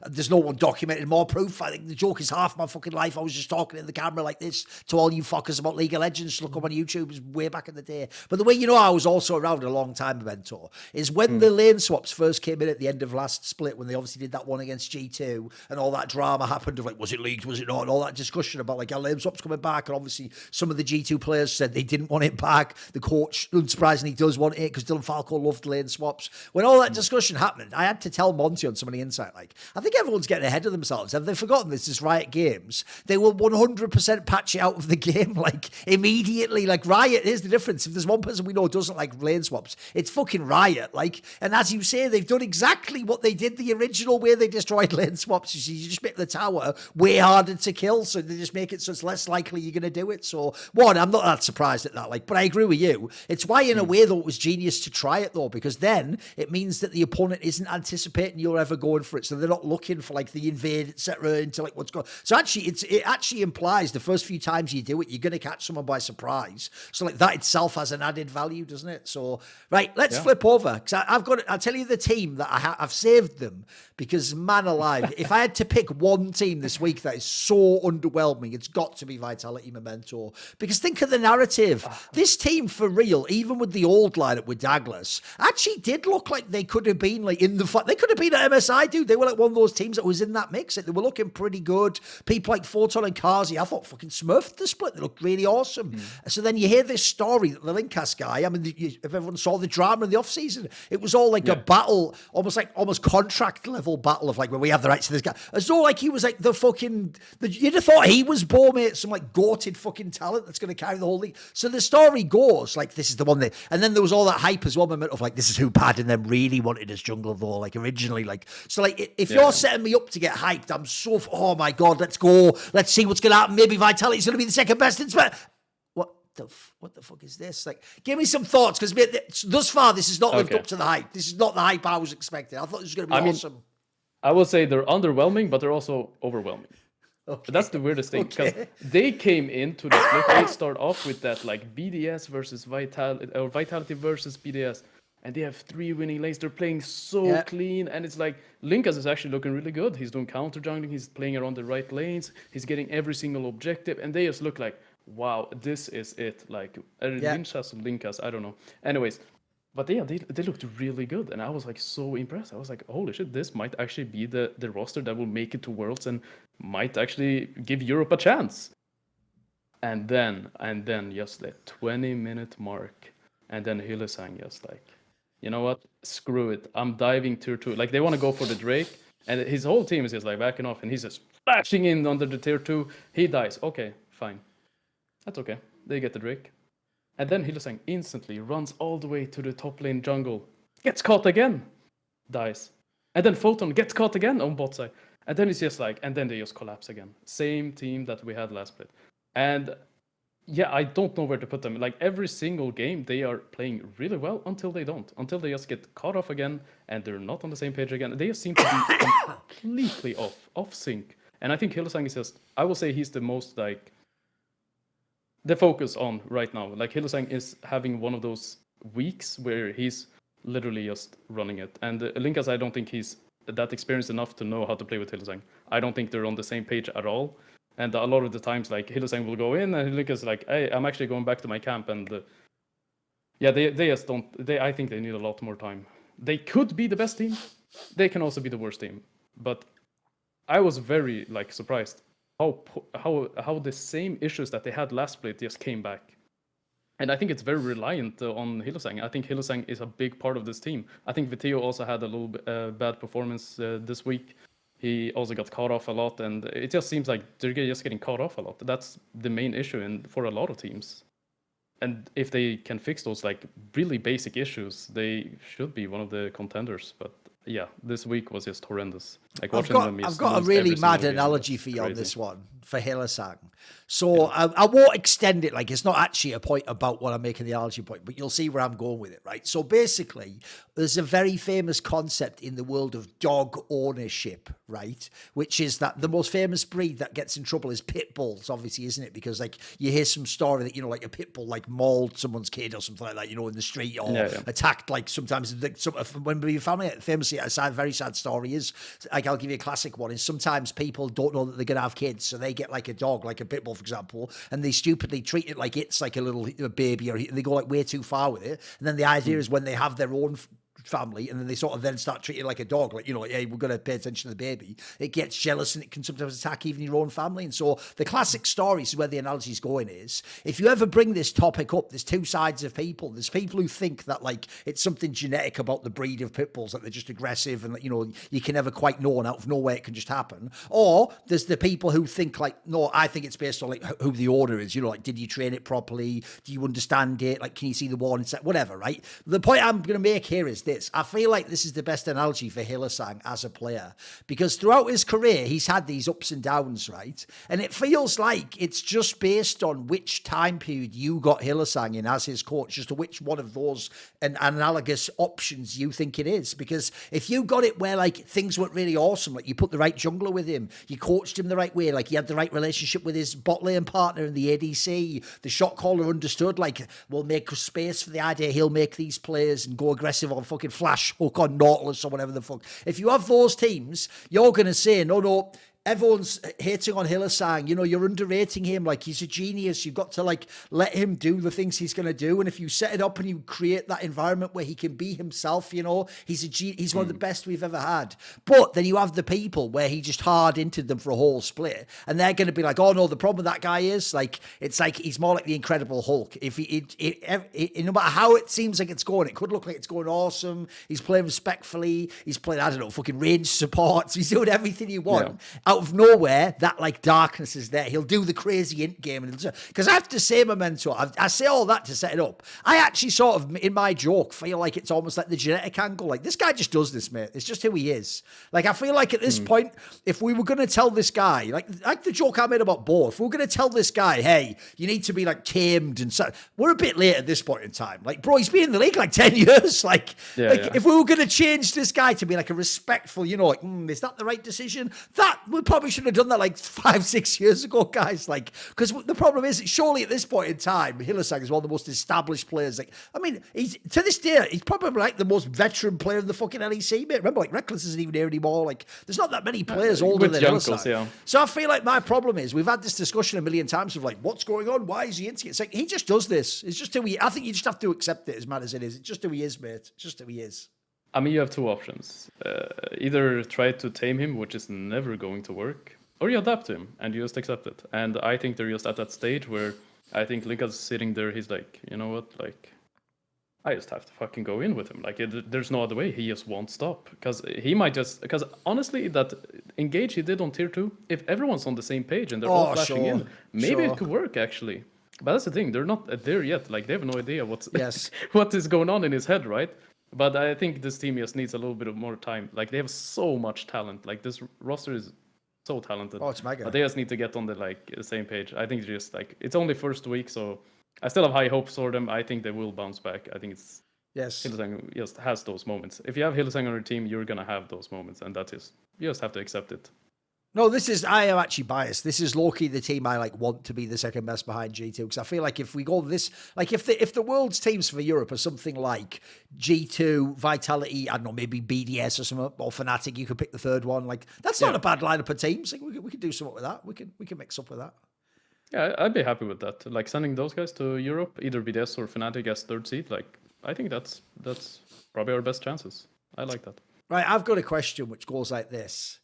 There's no one documented more proof. I think the joke is half my fucking life. I was just talking in the camera like this to all you fuckers about League of Legends. Look up on YouTube. It was way back in the day. But the way you know I was also around a long time, Memento, is when the lane swaps first came in at the end of last split, when they obviously did that one against G2 and all that drama happened of like, was it leaked, was it not, and all that discussion about like, lane swaps coming back. And obviously some of the G2 players said they didn't want it back. The coach, unsurprisingly, does want it because Dylan Falco loved lane swaps. When all that discussion happened, I had to tell Monty on some of the insight, like, I think everyone's getting ahead of themselves. Have they forgotten this is Riot Games? They will 100% patch it out of the game, like, immediately. Like, Riot, here's the difference. If there's one person we know doesn't like lane swaps, it's fucking Riot. Like, and as you say, they've done exactly what they did the original way they destroyed lane swaps. You see, you just make the tower way harder to kill, so they just make it so it's less likely you're going to do it. So, one, I'm not that surprised at that, like, but I agree with you. It's why, in a way, though, it was genius to try it, though, because then it means that the opponent isn't anticipating you're ever going for it. So they're not looking for, like, the invade, etc., into, like, what's going on. So actually, it actually implies the first few times you do it, you're going to catch someone by surprise. So, like, that itself has an added value, doesn't it? So, right, let's flip over. Because I'll tell you the team that I've saved them, because, man alive, if I had to pick one team this week that is so underwhelming, it's got to be Vitality Memento. Because think of the narrative. This team team for real, even with the old lineup with Douglas, actually did look like they could have been like in the fight. They could have been at MSI, dude. They were like one of those teams that was in that mix. They were looking pretty good. People like Photon and Kazi, I thought fucking smurfed the split. They looked really awesome. So then you hear this story that the Linkcast guy, I mean, if everyone saw the drama in the offseason, it was all like a battle, almost contract level battle of like, well, we have the rights to this guy. As though like he was like the fucking, you'd have thought he was Bowmate, some like goated fucking talent that's going to carry the whole league. So the story goes like, this is the one that, and then there was all that hype as well, Memento, of like, this is who Pad and them really wanted as jungle though, like originally, like, so like, if you're setting me up to get hyped, I'm so, oh my God, let's go. Let's see what's going to happen. Maybe Vitality's going to be the second best in Smash. What the fuck is this? Like, give me some thoughts, because thus far, this has not lived up to the hype. This is not the hype I was expecting. I thought this was going to be awesome. I will say they're underwhelming, but they're also overwhelming. Okay. That's the weirdest thing, because they came into the split. They start off with that like BDS versus Vitality, or Vitality versus BDS, and they have 3 winning lanes. They're playing so clean, and it's like Linkas is actually looking really good. He's doing counter jungling. He's playing around the right lanes. He's getting every single objective, and they just look like, wow, this is it. Like Linkas, I don't know. Anyways, but yeah, they looked really good, and I was like so impressed. I was like, holy shit, this might actually be the roster that will make it to Worlds and might actually give Europe a chance. And then just the 20-minute mark, and then Hylissang just like, you know what? Screw it. I'm diving tier 2. Like, they want to go for the Drake, and his whole team is just like backing off, and he's just splashing in under the tier 2. He dies. Okay, fine. That's okay. They get the Drake. And then Hylissang instantly runs all the way to the top lane jungle. Gets caught again. Dies. And then Photon gets caught again on bot side. And then it's just like, and then they just collapse again. Same team that we had last split. And yeah, I don't know where to put them. Like, every single game, they are playing really well until they don't. Until they just get caught off again, and they're not on the same page again. They just seem to be completely off sync. And I think Hylissang is just, I will say he's the most, like, the focus on right now. Like, Hylissang is having one of those weeks where he's literally just running it. And Linkas, I don't think he's that experienced enough to know how to play with Hylissang. I don't think they're on the same page at all. And a lot of the times, like, Hylissang will go in, and Linkas is like, hey, I'm actually going back to my camp. And they just don't. I think they need a lot more time. They could be the best team. They can also be the worst team. But I was very like surprised how the same issues that they had last split just came back. And I think it's very reliant on Hylissang. I think Hylissang is a big part of this team. I think Viteo also had a little bad performance this week. He also got caught off a lot, and it just seems like they're just getting caught off a lot. That's the main issue for a lot of teams. And if they can fix those like really basic issues, they should be one of the contenders. But yeah, this week was just horrendous. Like, I've got a really mad analogy for you on this one, for Hylissang. So I won't extend it. Like, it's not actually a point about what I'm making the analogy point, but you'll see where I'm going with it, right? So basically, there's a very famous concept in the world of dog ownership, right? Which is that the most famous breed that gets in trouble is pit bulls, obviously, isn't it? Because like, you hear some story that, you know, like a pit bull like mauled someone's kid or something like that, you know, in the street, or attacked, like, sometimes when your family, famously, a very sad story is, like, I'll give you a classic one, is sometimes people don't know that they're going to have kids, so they get like a dog, like a pit bull, for example, and they stupidly treat it like it's like a little baby, or they go like way too far with it. And then the idea is when they have their own family, and then they sort of then start treating it like a dog, like, you know, like, hey, we're going to pay attention to the baby. It gets jealous, and it can sometimes attack even your own family. And so the classic story is where the analogy is going is, if you ever bring this topic up, there's two sides of people. There's people who think that like it's something genetic about the breed of pit bulls, that they're just aggressive, and that, you know, you can never quite know, and out of nowhere it can just happen. Or there's the people who think like, no, I think it's based on like who the owner is, you know, like, did you train it properly? Do you understand it? Like, can you see the warning set? Whatever, right? The point I'm going to make here is this. I feel like this is the best analogy for Hylissang as a player, because throughout his career, he's had these ups and downs, right? And it feels like it's just based on which time period you got Hylissang in as his coach, just to which one of those analogous options you think it is. Because if you got it where like things went really awesome, like you put the right jungler with him, you coached him the right way, like he had the right relationship with his bot lane partner and the ADC, the shot caller understood, like, we'll make space for the idea he'll make these players and go aggressive on fucking Flash hook on Nautilus or whatever the fuck. If you have those teams, you're going to say, no, everyone's hating on Hylissang. You know, you're underrating him. Like, he's a genius. You've got to like let him do the things he's going to do. And if you set it up and you create that environment where he can be himself, you know, he's one of the best we've ever had. But then you have the people where he just hard into them for a whole split, and they're going to be like, oh no, the problem with that guy is like, it's like he's more like the Incredible Hulk. If no matter how it seems like it's going, it could look like it's going awesome. He's playing respectfully. He's playing, I don't know, fucking range supports. He's doing everything you want. Yeah. Out of nowhere, that like darkness is there. He'll do the crazy int game, and because I have to say, Memento, I say all that to set it up. I actually sort of, in my joke, feel like it's almost like the genetic angle. Like, this guy just does this, mate. It's just who he is. Like, I feel like at this point, if we were going to tell this guy, like the joke I made about Bo, if we were going to tell this guy, hey, you need to be like tamed and so, we're a bit late at this point in time. Like, bro, he's been in the league like 10 years. Like, if we were going to change this guy to be like a respectful, you know, like, is that the right decision? That we probably should have done that like 5-6 years ago, guys. Like, because the problem is, surely at this point in time, Hylissang is one of the most established players. Like, I mean, he's to this day, he's probably like the most veteran player in the fucking LEC, mate. Remember, like, Reckless isn't even here anymore. Like, there's not that many players older than Hylissang. Yeah. So I feel like my problem is, we've had this discussion a million times of like, what's going on? Why is he into it? It's like, he just does this. It's just who he. I think you just have to accept it, as mad as it is. It's just who he is, mate. It's just who he is. I mean, you have two options. Either try to tame him, which is never going to work, or you adapt to him and you just accept it. And I think they're just at that stage where I think Linka's sitting there. He's like, you know what? Like, I just have to fucking go in with him. Like, there's no other way. He just won't stop. Because he might just... Because honestly, that engage he did on tier 2, if everyone's on the same page and they're all flashing in, maybe it could work, actually. But that's the thing. They're not there yet. Like, they have no idea what is going on in his head, right? But I think this team just needs a little bit of more time. Like, they have so much talent. Like, this roster is so talented. Oh, it's mega. But they just need to get on the same page. I think just like, it's only first week, so I still have high hopes for them. I think they will bounce back. I think it's Hylissang just has those moments. If you have Hylissang on your team, you're gonna have those moments, and that is, you just have to accept it. No, I am actually biased. This is low-key the team I like want to be the second best behind G2, because I feel like if we go this, like if the world's teams for Europe are something like G2, Vitality, I don't know, maybe BDS or something, or Fnatic, you could pick the third one. Like, that's not a bad lineup of teams. Like, we could do something with that. We can mix up with that. Yeah, I'd be happy with that. Like, sending those guys to Europe, either BDS or Fnatic as third seed. Like, I think that's probably our best chances. I like that. Right, I've got a question which goes like this.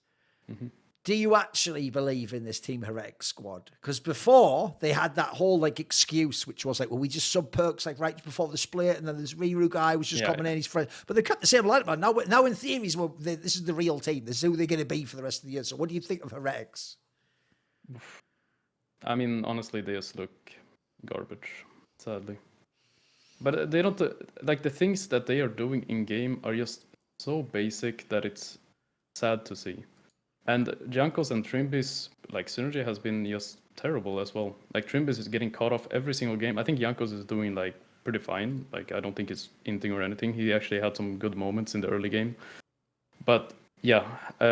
Mm-hmm. Do you actually believe in this Team Heretics squad? Because before, they had that whole like excuse, which was like, well, we just sub perks like right before the split, and then this Riru guy was just coming in, his friend. But they kept the same lineup, man. Now in theories, well, this is the real team. This is who they're going to be for the rest of the year. So what do you think of Heretics? I mean, honestly, they just look garbage, sadly. But they don't, like, the things that they are doing in-game are just so basic that it's sad to see. And GiantX and Trimby's like synergy has been just terrible as well. Like, Trimbys is getting caught off every single game. I think GiantX is doing like pretty fine. Like, I don't think it's inting or anything. He actually had some good moments in the early game. But yeah,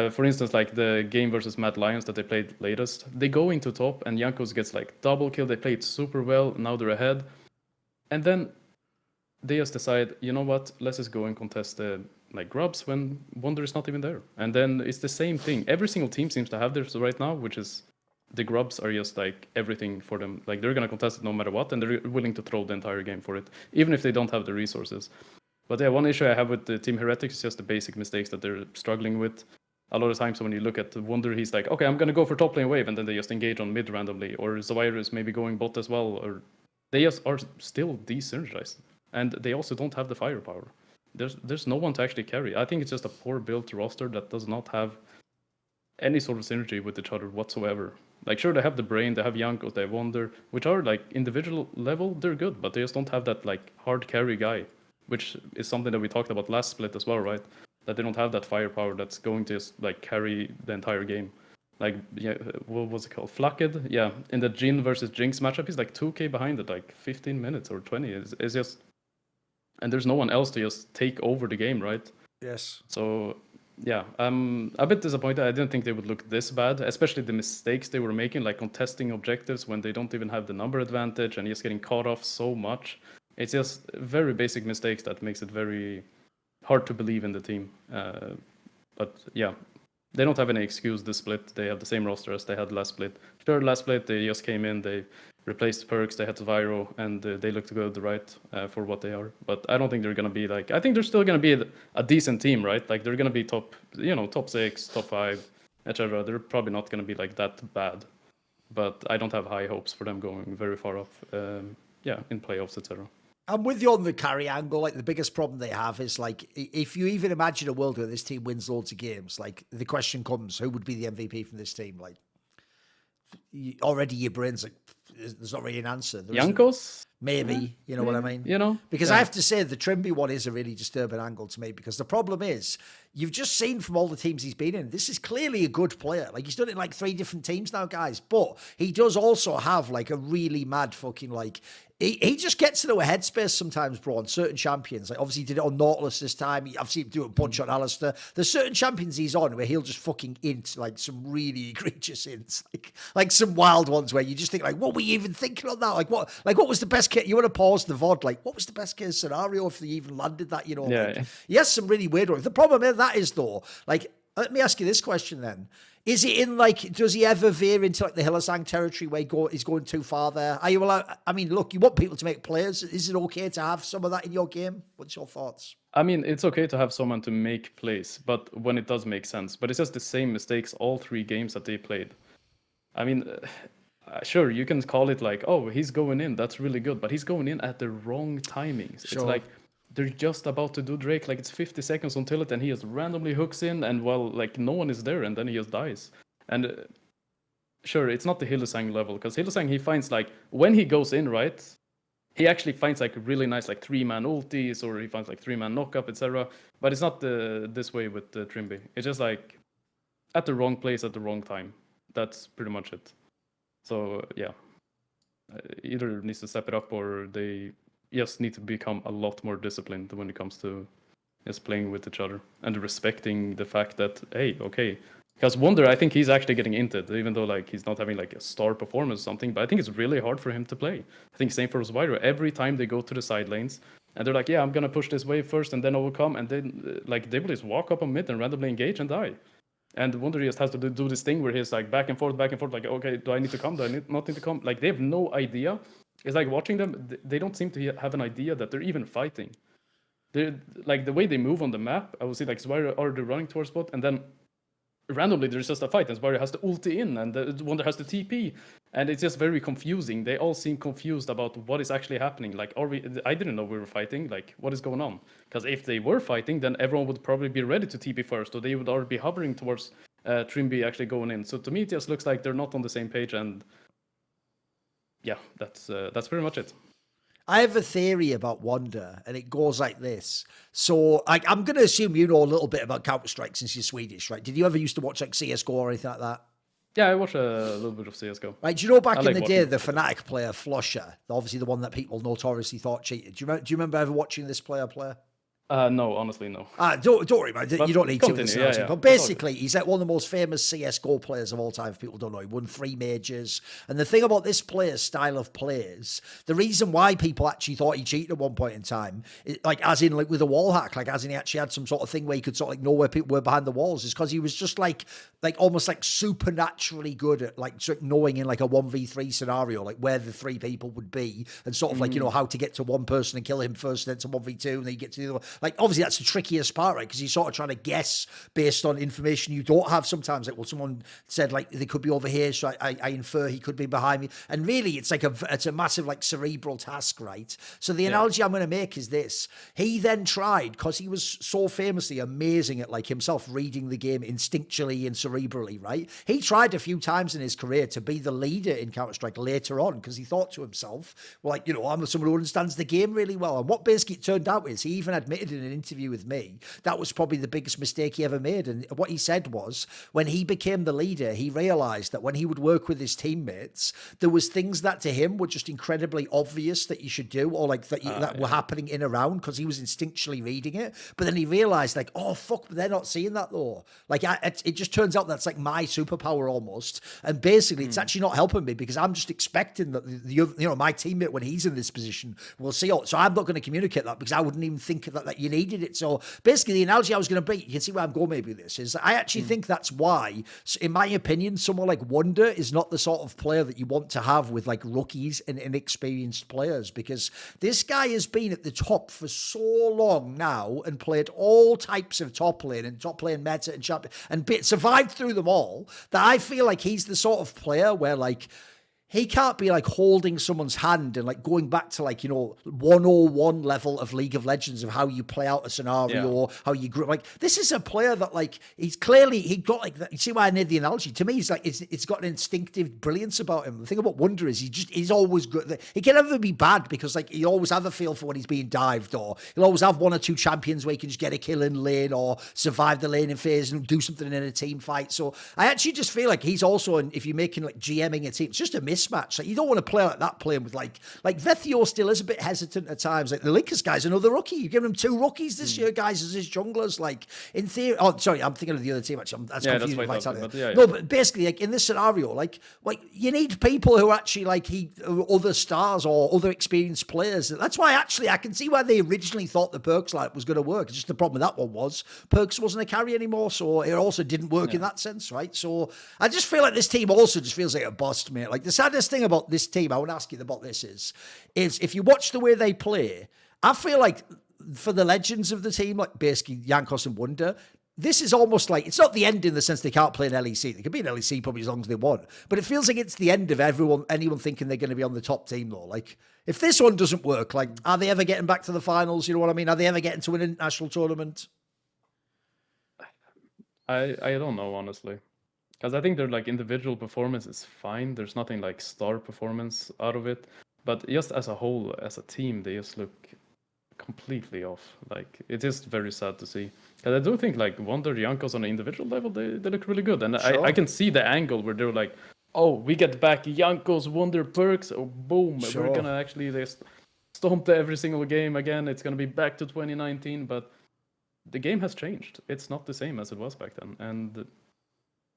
for instance, like the game versus Mad Lions that they played latest, they go into top and GiantX gets like double kill. They played super well. Now they're ahead. And then they just decide, you know what, let's just go and contest the like grubs when Wonder is not even there. And then it's the same thing. Every single team seems to have this right now, which is the grubs are just like everything for them. Like, they're going to contest it no matter what, and they're willing to throw the entire game for it, even if they don't have the resources. But yeah, one issue I have with the Team Heretics is just the basic mistakes that they're struggling with. A lot of times when you look at Wonder, he's like, okay, I'm going to go for top lane wave, and then they just engage on mid randomly. Or Zawire is maybe going bot as well, or they just are still desynergized. And they also don't have the firepower. There's no one to actually carry. I think it's just a poor built roster that does not have any sort of synergy with each other whatsoever. Like, sure, they have the brain, they have GiantX, they have Wonder, which are like individual level, they're good, but they just don't have that like hard carry guy, which is something that we talked about last split as well, right? That they don't have that firepower that's going to just like carry the entire game. Like, yeah, what was it called? Flacked? Yeah, in the Jhin versus Jinx matchup, he's like 2k behind it, like 15 minutes or 20. It's just... And there's no one else to just take over the game, right? Yes. So, yeah, I'm a bit disappointed. I didn't think they would look this bad, especially the mistakes they were making, like contesting objectives when they don't even have the number advantage and just getting caught off so much. It's just very basic mistakes that makes it very hard to believe in the team. But yeah, they don't have any excuse this split. They have the same roster as they had last split. Sure, last split they just came in, they replaced Perks, they had Viro, and they looked good, right, for what they are. But I don't think they're gonna be like. I think they're still gonna be a decent team, right? Like they're gonna be top 6, top 5, etc. They're probably not gonna be like that bad. But I don't have high hopes for them going very far off. In playoffs, etc. I'm with you on the carry angle. Like the biggest problem they have is like if you even imagine a world where this team wins loads of games, like the question comes, who would be the MVP from this team? Like already your brain's like, there's not really an answer. Jankos? Maybe, you know what I mean? Because yeah. I have to say the Trimby one is a really disturbing angle to me, because the problem is you've just seen from all the teams he's been in, this is clearly a good player. Like he's done it in like 3 different teams now, guys, but he does also have like a really mad fucking like, he just gets into a headspace sometimes, bro, on certain champions. Like obviously he did it on Nautilus this time. I've seen him do a bunch on Alistair. There's certain champions he's on where he'll just fucking int like some really egregious ints, like some wild ones where you just think like, what were you even thinking on that? Like what was the best case? You want to pause the VOD? Like what was the best case scenario if they even landed that? You know, yeah. He has some really weird ones. The problem with that is though, like let me ask you this question then. Is it in like, does he ever veer into like the Hylissang territory where he's going too far there? Are you allowed, I mean, look, you want people to make players. Is it okay to have some of that in your game? What's your thoughts? I mean, it's okay to have someone to make plays, but when it does make sense. But it's just the same mistakes all 3 games that they played. I mean, sure, you can call it like, oh, he's going in. That's really good. But he's going in at the wrong timings. Sure. It's like, they're just about to do Drake, like it's 50 seconds until it, and he just randomly hooks in, and well, like no one is there, and then he just dies. And sure, it's not the Hylissang level, because Hylissang, he finds like, when he goes in, right, he actually finds like really nice like 3-man ultis, or he finds like 3-man knockup, etc. But it's not this way with Trimby. It's just like at the wrong place at the wrong time. That's pretty much it. So yeah, either needs to step it up, or they just need to become a lot more disciplined when it comes to just playing with each other and respecting the fact that, hey, okay. Because Wonder, I think he's actually getting inted, even though like he's not having like a star performance or something, but I think it's really hard for him to play. I think same for Spyro. Every time they go to the side lanes and they're like, yeah, I'm going to push this wave first and then I will come, and then like they will just walk up on mid and randomly engage and die. And Wonder just has to do this thing where he's like back and forth, like, okay, do I need to come? Do I not need to come? Like they have no idea. It's like watching them, they don't seem to have an idea that they're even fighting. They're like the way they move on the map, I will see like Spyro already running towards bot, and then randomly there's just a fight, and Spyro has to ulti in, and the Wonder has to TP, and it's just very confusing. They all seem confused about what is actually happening. Like, I didn't know we were fighting. Like, what is going on? Because if they were fighting, then everyone would probably be ready to TP first, or they would already be hovering towards Trimby actually going in. So to me, it just looks like they're not on the same page, and yeah, that's pretty much it. I have a theory about Wonder, and it goes like this. So I'm going to assume you know a little bit about Counter-Strike since you're Swedish, right? Did you ever used to watch like CSGO or anything like that? Yeah, I watch a little bit of CSGO. Right, do you know back in the day, the Fnatic player, Flosher, obviously the one that people notoriously thought cheated. Do you remember ever watching this player play? No, honestly, no. Don't worry, man. You don't need continue, to. yeah. But basically, he's like one of the most famous CSGO players of all time, if people don't know. He won 3 majors. And the thing about this player's style of plays, the reason why people actually thought he cheated at one point in time, like as in like with a wall hack, like as in he actually had some sort of thing where he could sort of like know where people were behind the walls, is because he was just like almost like supernaturally good at like sort of knowing in like a 1v3 scenario, like where the 3 people would be, and sort of like, you know, how to get to one person and kill him first, then to 1v2, and then you get to the other one. Like, obviously that's the trickiest part, right? Because you're sort of trying to guess based on information you don't have sometimes. Like, well, someone said like they could be over here, so I infer he could be behind me. And really, it's like it's a massive like cerebral task, right? So the analogy I'm going to make is this: he then tried, because he was so famously amazing at like himself reading the game instinctually and cerebrally, right? He tried a few times in his career to be the leader in Counter-Strike later on, because he thought to himself, well, like, you know, I'm someone who understands the game really well. And what basically it turned out is he even admitted in an interview with me that was probably the biggest mistake he ever made. And what he said was, when he became the leader, he realized that when he would work with his teammates, there was things that to him were just incredibly obvious that you should do, or like that were happening in around, because he was instinctually reading it. But then he realized like, oh fuck, they're not seeing that though. Like it just turns out that's like my superpower almost. And basically it's actually not helping me, because I'm just expecting that my teammate, when he's in this position, will see. So I'm not going to communicate that, because I wouldn't even think that like you needed it. So basically, the analogy I was going to bring, you can see where I'm going maybe with this, is I actually think that's why, in my opinion, someone like Wonder is not the sort of player that you want to have with like rookies and inexperienced players, because this guy has been at the top for so long now and played all types of top lane and top lane meta and champion and survived through them all, that I feel like he's the sort of player where like he can't be like holding someone's hand and like going back to like, 101 level of League of Legends of how you play out a scenario or how you grow. Like, this is a player that like, he got like that. You see why I made the analogy? To me, he's like, it's got an instinctive brilliance about him. The thing about Wonder is he's always good. He can never be bad because like he always have a feel for when he's being dived, or he'll always have one or two champions where he can just get a kill in lane or survive the laning phase and do something in a team fight. So I actually just feel like he's also, if you're making like GMing a team, it's just a mismatch. Like, you don't want to play like that, playing with like Vethio still is a bit hesitant at times. Like the Lakers guy's another rookie. You give him 2 rookies this year, guys, as his junglers. Like in theory, sorry, I'm thinking of the other team actually. That's confusing. No, but basically, like in this scenario, like you need people who actually like other stars or other experienced players. That's why actually I can see why they originally thought the Perks like was going to work. It's just the problem with that one was Perks wasn't a carry anymore, so it also didn't work in that sense, right? So I just feel like this team also just feels like a bust, mate. Like the saddest thing about this team, I want to ask you about this is if you watch the way they play, I feel like for the legends of the team, like basically GiantX and Wonder, this is almost like, it's not the end in the sense they can't play in LEC. They can be in LEC probably as long as they want, but it feels like it's the end of anyone thinking they're going to be on the top team though. Like if this one doesn't work, like are they ever getting back to the finals? You know what I mean? Are they ever getting to an international tournament? I don't know, honestly. Because I think their like individual performance is fine. There's nothing like star performance out of it. But just as a whole, as a team, they just look completely off. Like it is very sad to see. And I do think like Wonder GiantX on an individual level, they look really good. And I can see the angle where they're like, oh, we get back GiantX, Wonder, Perks, oh boom, we're gonna actually just stomp every single game again. It's gonna be back to 2019, but the game has changed. It's not the same as it was back then. And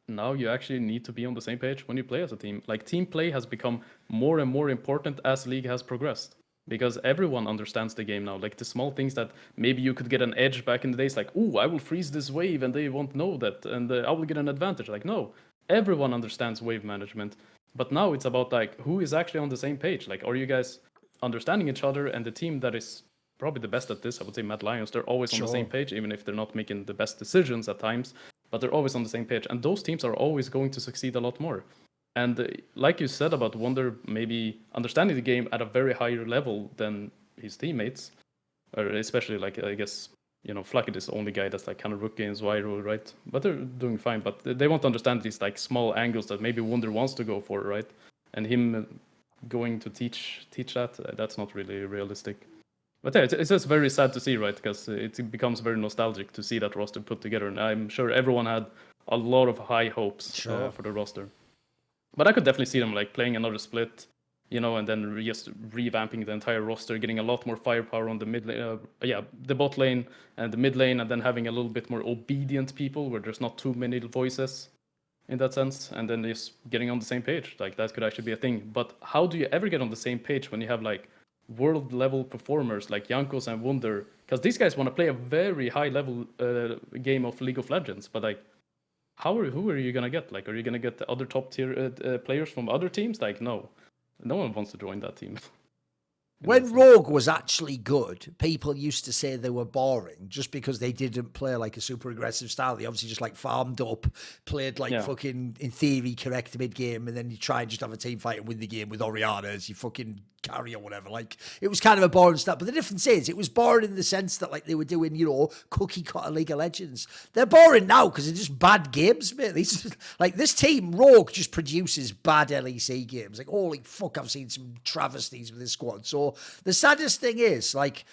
now you actually need to be on the same page when you play as a team. Like team play has become more and more important as League has progressed, because everyone understands the game now. Like the small things that maybe you could get an edge back in the days, like, oh, I will freeze this wave and they won't know that, and I will get an advantage. Like, no, everyone understands wave management. But now it's about like, who is actually on the same page? Like, are you guys understanding each other? And the team that is probably the best at this, I would say Mad Lions, they're always on the same page, even if they're not making the best decisions at times. But they're always on the same page, and those teams are always going to succeed a lot more. And like you said about Wonder maybe understanding the game at a very higher level than his teammates, or especially like, I guess, Flacket is the only guy that's like kind of rookie in Zyro, right? But they're doing fine, but they won't understand these like small angles that maybe Wonder wants to go for, right? And him going to teach that's not really realistic. But yeah, it's just very sad to see, right? Because it becomes very nostalgic to see that roster put together. And I'm sure everyone had a lot of high hopes for the roster. But I could definitely see them like playing another split, and then just revamping the entire roster, getting a lot more firepower on the mid lane, the bot lane and the mid lane, and then having a little bit more obedient people where there's not too many voices in that sense. And then just getting on the same page. Like that could actually be a thing. But how do you ever get on the same page when you have like world level performers like GiantX and Wonder? Because these guys want to play a very high level game of League of Legends, but like who are you gonna get? Like, are you gonna get the other top tier players from other teams? Like, no one wants to join that team. When Rogue was actually good, people used to say they were boring just because they didn't play like a super aggressive style. They obviously just like farmed up, played like fucking, in theory, correct mid-game, and then you try and just have a team fight and win the game with Orianna as you fucking carry or whatever. Like, it was kind of a boring stuff. But the difference is, it was boring in the sense that like they were doing, cookie cutter League of Legends. They're boring now because they're just bad games, mate. Like this team, Rogue, just produces bad LEC games. Like, holy fuck, I've seen some travesties with this squad. So the saddest thing is, like,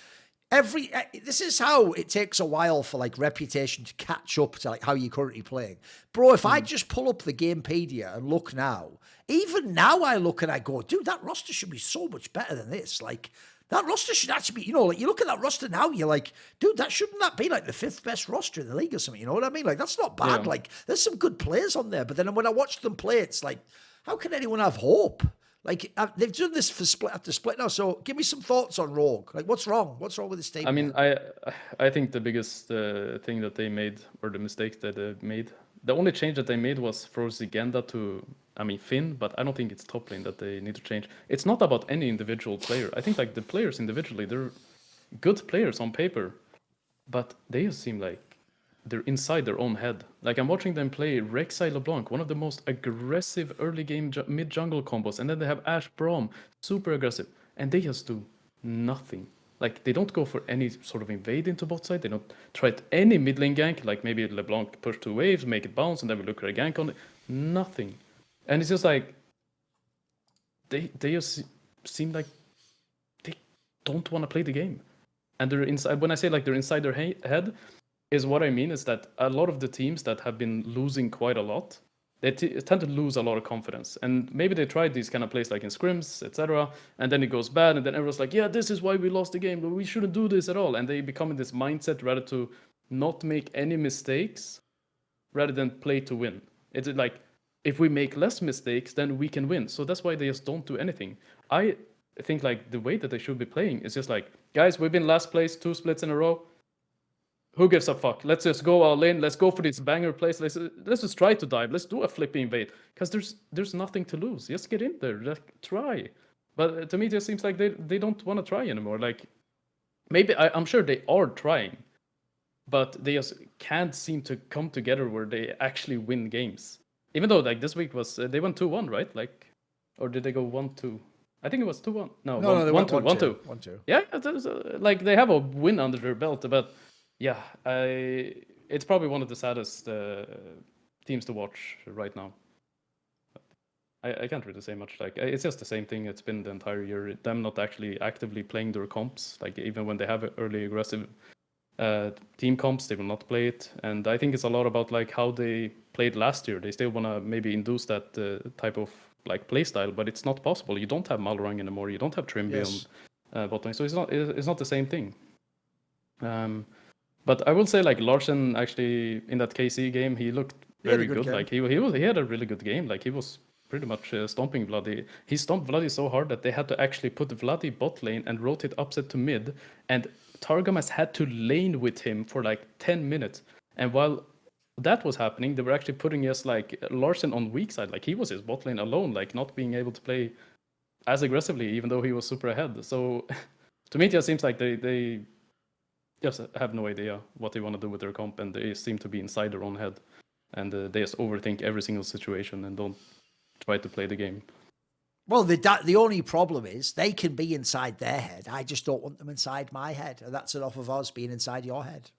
this is how it takes a while for like reputation to catch up to like how you're currently playing. Bro, if I just pull up the Gamepedia and look now, even now I look and I go, dude, that roster should be so much better than this. Like, that roster should actually be, like you look at that roster now, you're like, dude, shouldn't that be like the 5th best roster in the league or something? You know what I mean? Like, that's not bad. Yeah. Like, there's some good players on there. But then when I watch them play, it's like, how can anyone have hope? Like they've done this for split after split now. So give me some thoughts on Rogue. Like what's wrong? What's wrong with this team? I mean, I think the biggest thing that they made, or the mistake that they made, the only change that they made was for Zigenda to, I mean, Finn, but I don't think it's top lane that they need to change. It's not about any individual player. I think like the players individually, they're good players on paper, but they just seem like they're inside their own head. Like I'm watching them play Rek'Sai LeBlanc, one of the most aggressive early game mid jungle combos, and then they have Ashe Braum, super aggressive, and they just do nothing. Like they don't go for any sort of invade into bot side. They don't try any mid lane gank. Like maybe LeBlanc push 2 waves, make it bounce, and then we look at a gank on it. Nothing, and it's just like they just seem like they don't want to play the game, and they're inside. When I say like they're inside their head, is what I mean is that a lot of the teams that have been losing quite a lot, they tend to lose a lot of confidence. And maybe they tried these kind of plays like in scrims, etc. And then it goes bad, and then everyone's like, yeah, this is why we lost the game, but we shouldn't do this at all. And they become in this mindset rather to not make any mistakes rather than play to win. It's like, if we make less mistakes, then we can win. So that's why they just don't do anything. I think like the way that they should be playing is just like, guys, we've been last place 2 splits in a row. Who gives a fuck? Let's just go all in. Let's go for this banger place. Let's just try to dive. Let's do a flipping invade. Because there's nothing to lose. Just get in there. Just try. But to me, it just seems like they don't want to try anymore. Like maybe I'm sure they are trying, but they just can't seem to come together where they actually win games. Even though like this week was they went 2-1, right? Like, or did they go 1-2? I think it was 2-1. No, they 1-2. 1-2. 1-2. Yeah, like they have a win under their belt, but. Yeah, it's probably one of the saddest teams to watch right now. I can't really say much. Like it's just the same thing. It's been the entire year. Them not actually actively playing their comps. Like even when they have early aggressive team comps, they will not play it. And I think it's a lot about like how they played last year. They still want to maybe induce that type of like play style, but it's not possible. You don't have Malrang anymore. You don't have Trimby on bot lane, so it's not the same thing. But I will say, like Larsen actually in that KC game, he looked very good. Like he had a really good game. Like he was pretty much stomping Vladdy. He stomped Vladdy so hard that they had to actually put Vladdy bot lane and rotate upset to mid. And Targamas had to lane with him for like 10 minutes. And while that was happening, they were actually putting just like Larsen on weak side. Like he was his bot lane alone, like not being able to play as aggressively, even though he was super ahead. So to me, it just seems like they just have no idea what they want to do with their comp, and they seem to be inside their own head, and they just overthink every single situation and don't try to play the game. Well, the only problem is they can be inside their head. I just don't want them inside my head, and that's enough of us being inside your head.